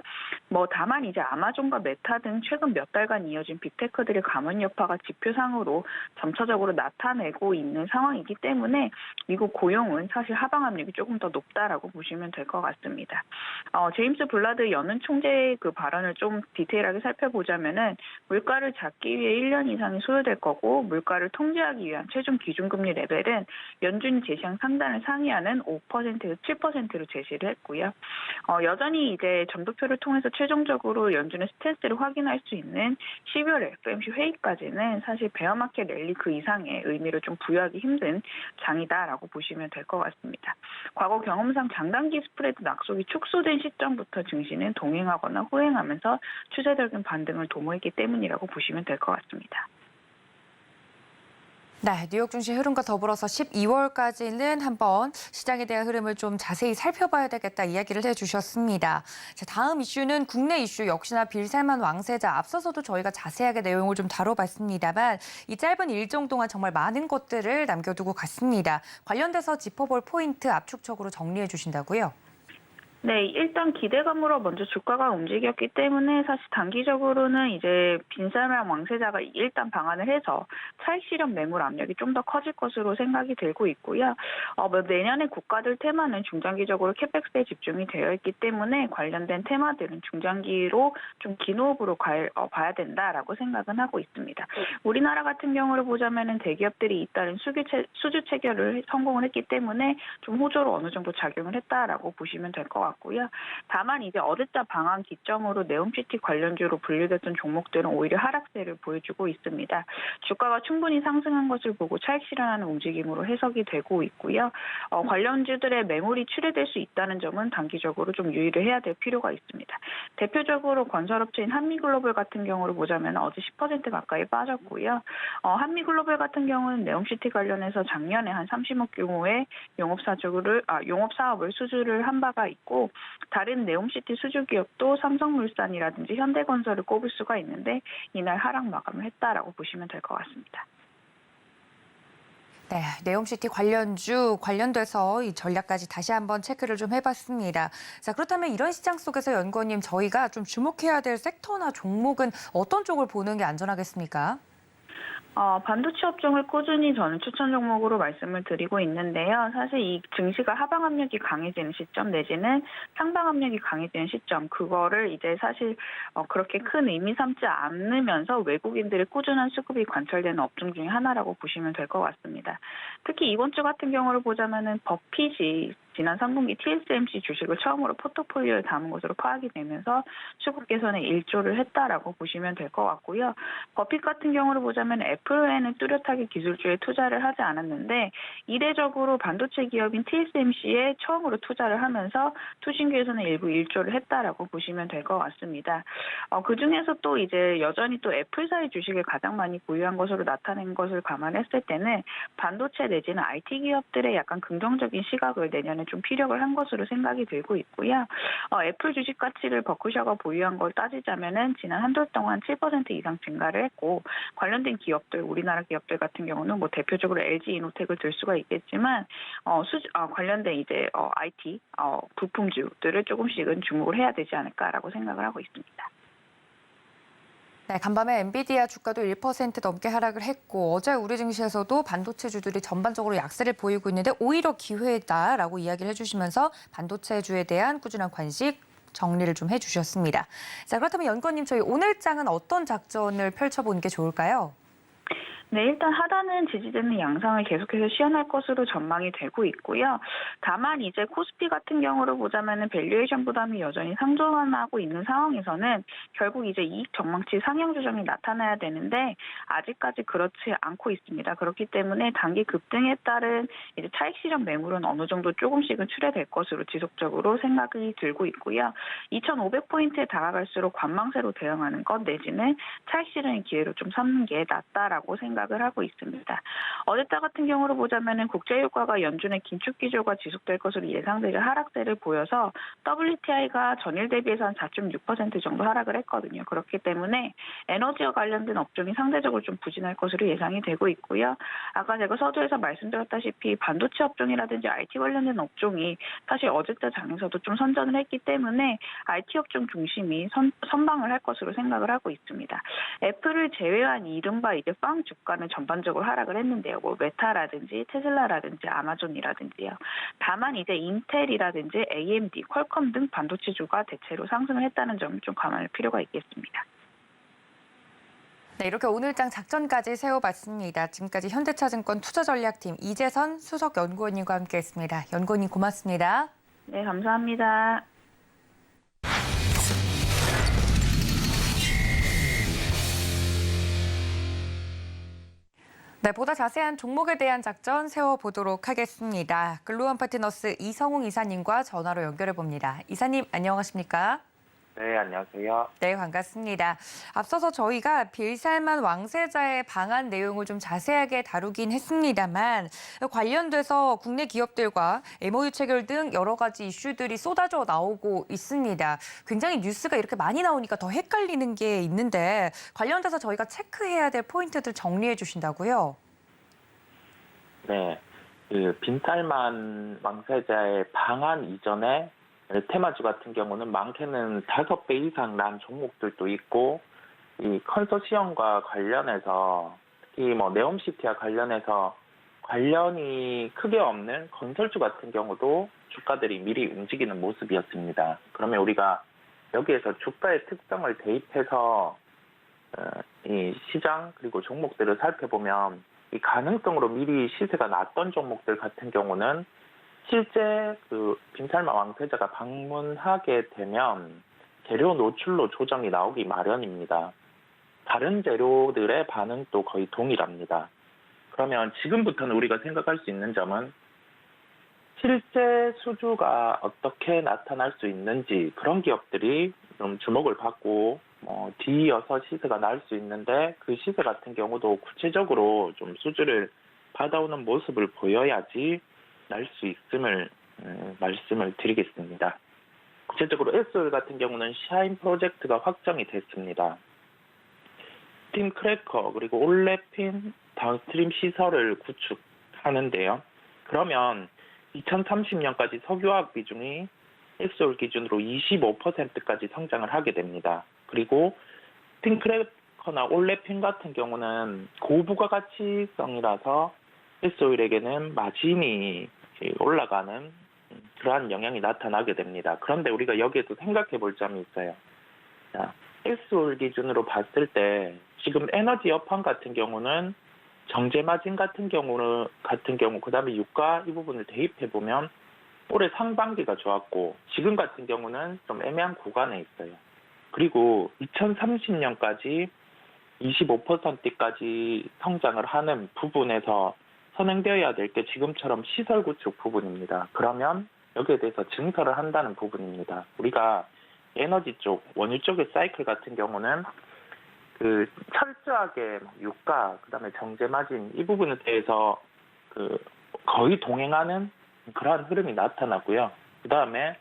E: 다만 이제 아마존과 메타 등 최근 몇 달간 이어진 빅테크들의 감원 여파가 지표상으로 점차적으로 나타내고 있는 상황이기 때문에 미국 고용은 사실 하방 압력이 조금 더 높다라고 보시면 될 것 같습니다. 제임스 블라드 연은 총재의 그 발언을 좀 디테일하게 살펴보자면은 물가를 잡기 위해 1년 이상이 소요될 거고 물가를 통제하기 위한 최종 기준금리 레벨은 연준이 제시한 상단을 상회하는 5%에서 7%로 제시를 했고요. 여전히 이제 점도표를 통해서 최종적으로 연준의 스탠스를 확인할 수 있는 12월 FOMC 회의까지는 사실 베어마켓 랠리 그 이상의 의미를 좀 부여하기 힘든 장이다라고 보시면 될 것 같습니다. 과거 경험상 장단기 스프레드 낙속이 축소된 시점부터 증시는 동행하거나 후행하면서 추세적인 반등을 도모했기 때문이라고 보시면 될 것 같습니다.
B: 네, 뉴욕 증시 흐름과 더불어서 12월까지는 한번 시장에 대한 흐름을 좀 자세히 살펴봐야 되겠다 이야기를 해주셨습니다. 자, 다음 이슈는 국내 이슈 역시나 빌살만 왕세자. 앞서서도 저희가 자세하게 내용을 좀 다뤄봤습니다만 이 짧은 일정 동안 정말 많은 것들을 남겨두고 갔습니다. 관련돼서 짚어볼 포인트 압축적으로 정리해 주신다고요?
E: 네, 일단 기대감으로 먼저 주가가 움직였기 때문에 사실 단기적으로는 이제 빈살만 왕세자가 일단 방한을 해서 차익 실현 매물 압력이 좀 더 커질 것으로 생각이 들고 있고요. 내년에 국가들 테마는 중장기적으로 캐펙스에 집중이 되어 있기 때문에 관련된 테마들은 중장기로 좀 긴 호흡으로 봐야 된다라고 생각은 하고 있습니다. 우리나라 같은 경우를 보자면은 대기업들이 잇따른 수주 체결을 성공을 했기 때문에 좀 호조로 어느 정도 작용을 했다라고 보시면 될 것 같고요. 다만 이제 어드자 방한 기점으로 네옴시티 관련주로 분류됐던 종목들은 오히려 하락세를 보여주고 있습니다. 주가가 충분히 상승한 것을 보고 차익 실현하는 움직임으로 해석이 되고 있고요. 관련주들의 매물이 출회될 수 있다는 점은 단기적으로 좀 유의를 해야 될 필요가 있습니다. 대표적으로 건설업체인 한미글로벌 같은 경우를 보자면 어제 10% 가까이 빠졌고요. 한미글로벌 같은 경우는 네옴시티 관련해서 작년에 한 30억 규모의 용업 사업을 수주를 한 바가 있고 다른 네옴시티 수주 기업도 삼성물산이라든지 현대건설을 꼽을 수가 있는데 이날 하락 마감을 했다라고 보시면 될 것 같습니다.
B: 네, 네옴시티 관련주 관련돼서 이 전략까지 다시 한번 체크를 좀 해봤습니다. 자, 그렇다면 이런 시장 속에서 연구원님 저희가 좀 주목해야 될 섹터나 종목은 어떤 쪽을 보는 게 안전하겠습니까?
E: 반도체 업종을 꾸준히 저는 추천 종목으로 말씀을 드리고 있는데요. 사실 이 증시가 하방 압력이 강해지는 시점 내지는 상방 압력이 강해지는 시점, 그거를 이제 사실 그렇게 큰 의미 삼지 않으면서 외국인들의 꾸준한 수급이 관철되는 업종 중에 하나라고 보시면 될 것 같습니다. 특히 이번 주 같은 경우를 보자면은 버핏이 지난 3분기 TSMC 주식을 처음으로 포트폴리오에 담은 것으로 파악이 되면서 수급 개선에 일조를 했다라고 보시면 될 것 같고요. 버핏 같은 경우를 보자면 애플 외에는 뚜렷하게 기술주에 투자를 하지 않았는데 이례적으로 반도체 기업인 TSMC에 처음으로 투자를 하면서 투신 개선에 일부 일조를 했다라고 보시면 될 것 같습니다. 그 중에서 또 이제 여전히 또 애플사의 주식을 가장 많이 보유한 것으로 나타낸 것을 감안했을 때는 반도체 내지는 IT 기업들의 약간 긍정적인 시각을 내년에 좀 피력을 한 것으로 생각이 들고 있고요. 애플 주식 가치를 버크셔가 보유한 걸 따지자면은 지난 한 달 동안 7% 이상 증가를 했고 관련된 기업들, 우리나라 기업들 같은 경우는 뭐 대표적으로 LG 이노텍을 들 수가 있겠지만 관련된 이제 IT 부품주들을 조금씩은 주목을 해야 되지 않을까라고 생각을 하고 있습니다.
B: 네, 간밤에 엔비디아 주가도 1% 넘게 하락을 했고 어제 우리 증시에서도 반도체주들이 전반적으로 약세를 보이고 있는데 오히려 기회다라고 이야기를 해주시면서 반도체주에 대한 꾸준한 관심 정리를 좀 해주셨습니다. 자, 그렇다면 연구원님 저희 오늘장은 어떤 작전을 펼쳐보는 게 좋을까요?
E: 네, 일단 하단은 지지되는 양상을 계속해서 시현할 것으로 전망이 되고 있고요. 다만 이제 코스피 같은 경우를 보자면은 밸류에이션 부담이 여전히 상존하고 있는 상황에서는 결국 이제 이익 전망치 상향 조정이 나타나야 되는데 아직까지 그렇지 않고 있습니다. 그렇기 때문에 단기 급등에 따른 이제 차익 실현 매물은 어느 정도 조금씩은 출회될 것으로 지속적으로 생각이 들고 있고요. 2,500포인트에 다가갈수록 관망세로 대응하는 것 내지는 차익 실현의 기회로 좀 삼는 게 낫다라고 생각을 하고 있습니다. 어제자 같은 경우로 보자면은 국제유가가 연준의 긴축 기조가 지속될 것으로 예상되는 하락세를 보여서 WTI가 전일 대비해서 한 4.6% 정도 하락을 했거든요. 그렇기 때문에 에너지와 관련된 업종이 상대적으로 좀 부진할 것으로 예상이 되고 있고요. 아까 제가 서두에서 말씀드렸다시피 반도체 업종이라든지 IT 관련된 업종이 사실 어제자 장에서도 좀 선전을 했기 때문에 IT 업종 중심이 선방을 할 것으로 생각을 하고 있습니다. 애플을 제외한 이른바 이제 빵 주가는 전반적으로 하락을 했는데요. 뭐 메타라든지 테슬라라든지 아마존이라든지요. 다만 이제 인텔이라든지 AMD, 퀄컴 등 반도체주가 대체로 상승을 했다는 점을 좀 감안할 필요가 있겠습니다.
B: 네, 이렇게 오늘장 작전까지 세워봤습니다. 지금까지 현대차증권 투자전략팀 이재선 수석연구원님과 함께했습니다. 연구원님 고맙습니다.
E: 네, 감사합니다.
B: 네, 보다 자세한 종목에 대한 작전 세워보도록 하겠습니다. 글로원 파트너스 이성웅 이사님과 전화로 연결해봅니다. 이사님, 안녕하십니까?
F: 네, 안녕하세요.
B: 네, 반갑습니다. 앞서서 저희가 빌살만 왕세자의 방안 내용을 좀 자세하게 다루긴 했습니다만 관련돼서 국내 기업들과 MOU 체결 등 여러 가지 이슈들이 쏟아져 나오고 있습니다. 굉장히 뉴스가 이렇게 많이 나오니까 더 헷갈리는 게 있는데 관련돼서 저희가 체크해야 될 포인트들 정리해 주신다고요?
F: 네, 빈살만 왕세자의 방한 이전에 테마주 같은 경우는 많게는 5배 이상 난 종목들도 있고, 이 컨소시엄과 관련해서 특히 뭐 네옴시티와 관련해서 관련이 크게 없는 건설주 같은 경우도 주가들이 미리 움직이는 모습이었습니다. 그러면 우리가 여기에서 주가의 특성을 대입해서 이 시장 그리고 종목들을 살펴보면 이 가능성으로 미리 시세가 났던 종목들 같은 경우는 실제 빈살만 왕세자가 방문하게 되면 재료 노출로 조정이 나오기 마련입니다. 다른 재료들의 반응도 거의 동일합니다. 그러면 지금부터는 우리가 생각할 수 있는 점은 실제 수주가 어떻게 나타날 수 있는지 그런 기업들이 좀 주목을 받고 뒤이어서 시세가 날 수 있는데 그 시세 같은 경우도 구체적으로 좀 수주를 받아오는 모습을 보여야지 날 수 있음을 말씀을 드리겠습니다. 구체적으로 SOL 같은 경우는 샤인 프로젝트가 확정이 됐습니다. 스팀 크래커 그리고 올레핀 다운스트림 시설을 구축하는데요. 그러면 2030년까지 석유화학 비중이 SOL 기준으로 25%까지 성장을 하게 됩니다. 그리고 스팀 크래커나 올레핀 같은 경우는 고부가가치성이라서 SOL에게는 마진이 올라가는 그러한 영향이 나타나게 됩니다. 그런데 우리가 여기에도 생각해 볼 점이 있어요. 자, SOL 기준으로 봤을 때 지금 에너지 여판 같은 경우는 정제 마진 같은 경우 그다음에 유가 이 부분을 대입해 보면 올해 상반기가 좋았고 지금 같은 경우는 좀 애매한 구간에 있어요. 그리고 2030년까지 25%까지 성장을 하는 부분에서 선행되어야 될 게 지금처럼 시설 구축 부분입니다. 그러면 여기에 대해서 증설을 한다는 부분입니다. 우리가 에너지 쪽, 원유 쪽의 사이클 같은 경우는 그 철저하게 유가, 그다음에 정제 마진 이 부분에 대해서 그 거의 동행하는 그러한 흐름이 나타나고요. 그다음에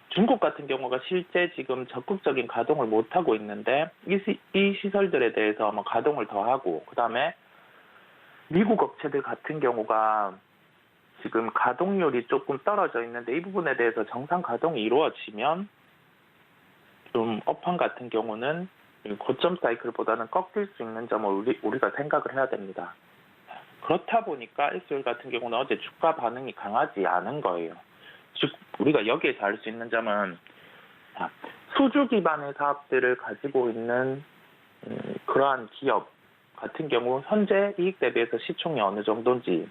F: 중국 같은 경우가 실제 지금 적극적인 가동을 못 하고 있는데 이 시설들에 대해서 뭐 가동을 더 하고 그다음에 미국 업체들 같은 경우가 지금 가동률이 조금 떨어져 있는데 이 부분에 대해서 정상 가동이 이루어지면 좀 업황 같은 경우는 고점 사이클보다는 꺾일 수 있는 점을 우리가 생각을 해야 됩니다. 그렇다 보니까 SOL 같은 경우는 어제 주가 반응이 강하지 않은 거예요. 즉 우리가 여기에서 알 수 있는 점은 수주 기반의 사업들을 가지고 있는 그러한 기업 같은 경우 현재 이익 대비해서 시총이 어느 정도인지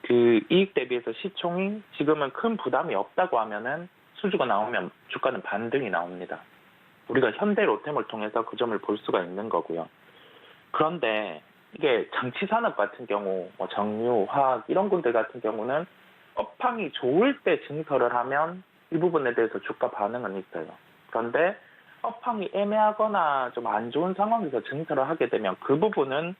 F: 그 이익 대비해서 시총이 지금은 큰 부담이 없다고 하면은 수주가 나오면 주가는 반등이 나옵니다. 우리가 현대 로템을 통해서 그 점을 볼 수가 있는 거고요. 그런데 이게 장치 산업 같은 경우, 뭐 정유, 화학 이런 군들 같은 경우는 업황이 좋을 때 증설을 하면 이 부분에 대해서 주가 반응은 있어요. 그런데 업황이 애매하거나 좀 안 좋은 상황에서 증설을 하게 되면 그 부분은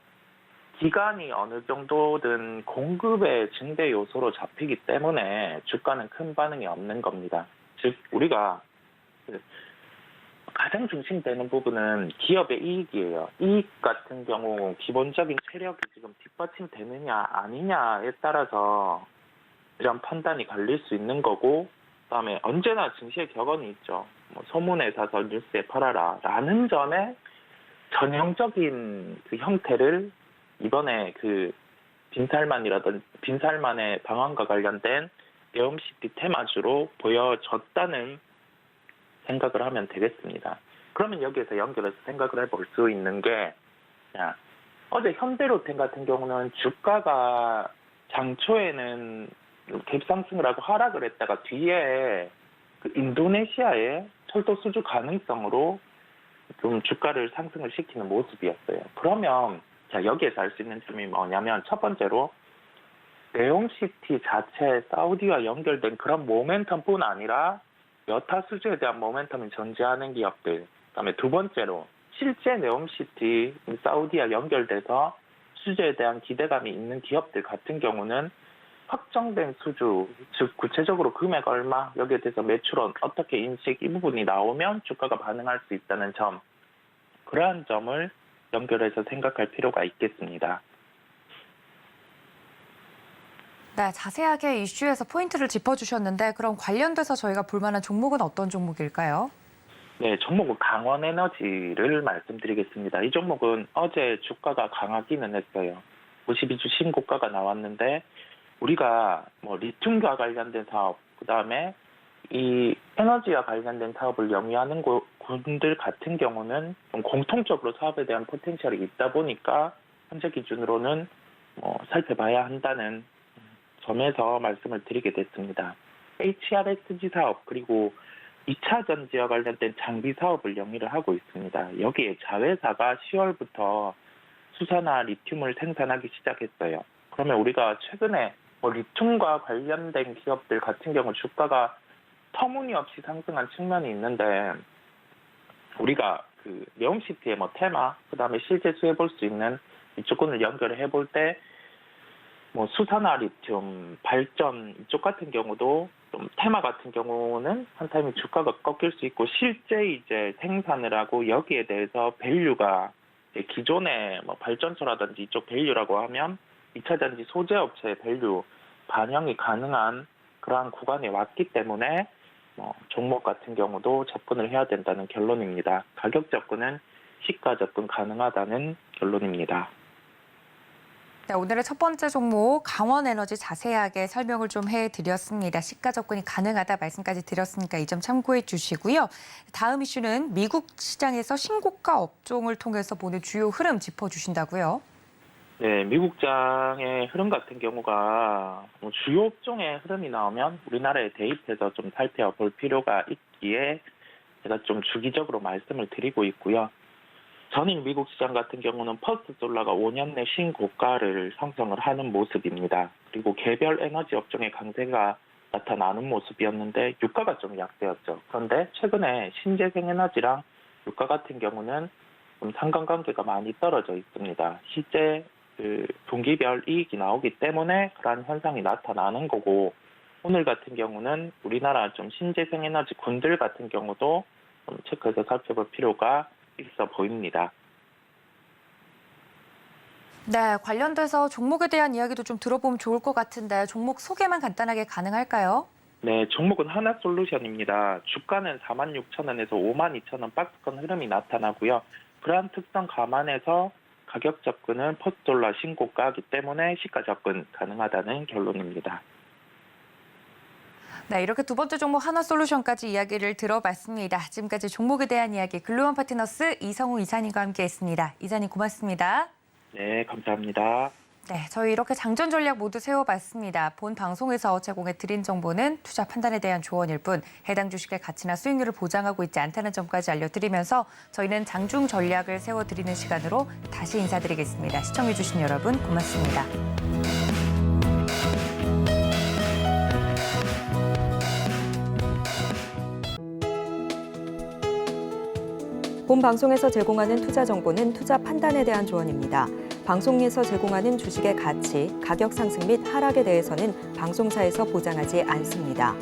F: 기간이 어느 정도든 공급의 증대 요소로 잡히기 때문에 주가는 큰 반응이 없는 겁니다. 즉 우리가 가장 중심되는 부분은 기업의 이익이에요. 이익 같은 경우 기본적인 체력이 지금 뒷받침되느냐 아니냐에 따라서 이런 판단이 갈릴 수 있는 거고 그다음에 언제나 증시의 격언이 있죠. 뭐 소문에 사서 뉴스에 팔아라 라는 점에 전형적인 그 형태를 이번에 그 빈살만의 방안과 관련된 네옴시티 테마주로 보여졌다는 생각을 하면 되겠습니다. 그러면 여기에서 연결해서 생각을 해볼 수 있는 게 어제 현대로템 같은 경우는 주가가 장초에는 갭상승을 하고 하락을 했다가 뒤에 그 인도네시아의 철도 수주 가능성으로 좀 주가를 상승을 시키는 모습이었어요. 그러면 여기에서 알 수 있는 점이 뭐냐면 첫 번째로 네옴시티 자체 사우디와 연결된 그런 모멘텀뿐 아니라 여타 수주에 대한 모멘텀을 전제하는 기업들. 그다음에 두 번째로 실제 네옴시티 사우디와 연결돼서 수주에 대한 기대감이 있는 기업들 같은 경우는 확정된 수주, 즉 구체적으로 금액 얼마, 여기에 대해서 매출원 어떻게 인식 이 부분이 나오면 주가가 반응할 수 있다는 점, 그러한 점을 연결해서 생각할 필요가 있겠습니다.
B: 네, 자세하게 이슈에서 포인트를 짚어주셨는데 그럼 관련돼서 저희가 볼 만한 종목은 어떤 종목일까요?
F: 네, 종목은 강원에너지를 말씀드리겠습니다. 이 종목은 어제 주가가 강하기는 했어요. 52주 신고가가 나왔는데 우리가 뭐 리튬과 관련된 사업, 그다음에 이 에너지와 관련된 사업을 영위하는 군들 같은 경우는 좀 공통적으로 사업에 대한 포텐셜이 있다 보니까 현재 기준으로는 살펴봐야 한다는 점에서 말씀을 드리게 됐습니다. HRSG 사업 그리고 2차 전지와 관련된 장비 사업을 영위를 하고 있습니다. 여기에 자회사가 10월부터 수산화 리튬을 생산하기 시작했어요. 그러면 우리가 최근에 리튬과 관련된 기업들 같은 경우 주가가 터무니없이 상승한 측면이 있는데 우리가 그 네옴시티의 테마, 그다음에 실제 수해볼 수 있는 이쪽군을 연결을 해볼 때 수산화 리튬, 발전 이쪽 같은 경우도 좀 테마 같은 경우는 한 타임에 주가가 꺾일 수 있고 실제 이제 생산을 하고 여기에 대해서 밸류가 기존의 발전소라든지 이쪽 밸류라고 하면 2차 전지 소재 업체의 밸류 반영이 가능한 그러한 구간에 왔기 때문에 종목 같은 경우도 접근을 해야 된다는 결론입니다. 가격 접근은 시가 접근 가능하다는 결론입니다.
B: 네, 오늘의 첫 번째 종목 강원에너지 자세하게 설명을 좀 해드렸습니다. 시가 접근이 가능하다 말씀까지 드렸으니까 이 점 참고해 주시고요. 다음 이슈는 미국 시장에서 신고가 업종을 통해서 보는 주요 흐름 짚어주신다고요.
F: 네, 미국장의 흐름 같은 경우가 뭐 주요 업종의 흐름이 나오면 우리나라에 대입해서 좀 살펴볼 필요가 있기에 제가 좀 주기적으로 말씀을 드리고 있고요. 전일 미국 시장 같은 경우는 퍼스트 솔라가 5년 내 신고가를 형성을 하는 모습입니다. 그리고 개별 에너지 업종의 강세가 나타나는 모습이었는데 유가가 좀 약세였죠. 그런데 최근에 신재생에너지랑 유가 같은 경우는 좀 상관관계가 많이 떨어져 있습니다. 실제 분기별 이익이 나오기 때문에 그러한 현상이 나타나는 거고, 오늘 같은 경우는 우리나라 좀 신재생에너지 군들 같은 경우도 좀 체크해서 살펴볼 필요가 있어 보입니다.
B: 네, 관련돼서 종목에 대한 이야기도 좀 들어보면 좋을 것 같은데 종목 소개만 간단하게 가능할까요?
F: 네, 종목은 하나솔루션입니다. 주가는 46,000원에서 52,000원 박스권 흐름이 나타나고요. 그러한 특성 감안해서 가격 접근은 퍼스트솔라 신고가이기 때문에 시가 접근 가능하다는 결론입니다.
B: 네, 이렇게 두 번째 종목 하나솔루션까지 이야기를 들어봤습니다. 지금까지 종목에 대한 이야기 글로벌 파트너스 이성우 이사님과 함께했습니다. 이사님 고맙습니다.
F: 네, 감사합니다.
B: 네, 저희 이렇게 장전 전략 모두 세워봤습니다. 본 방송에서 제공해드린 정보는 투자 판단에 대한 조언일 뿐 해당 주식의 가치나 수익률을 보장하고 있지 않다는 점까지 알려드리면서 저희는 장중 전략을 세워드리는 시간으로 다시 인사드리겠습니다. 시청해주신 여러분 고맙습니다.
A: 본 방송에서 제공하는 투자 정보는 투자 판단에 대한 조언입니다. 방송에서 제공하는 주식의 가치, 가격 상승 및 하락에 대해서는 방송사에서 보장하지 않습니다.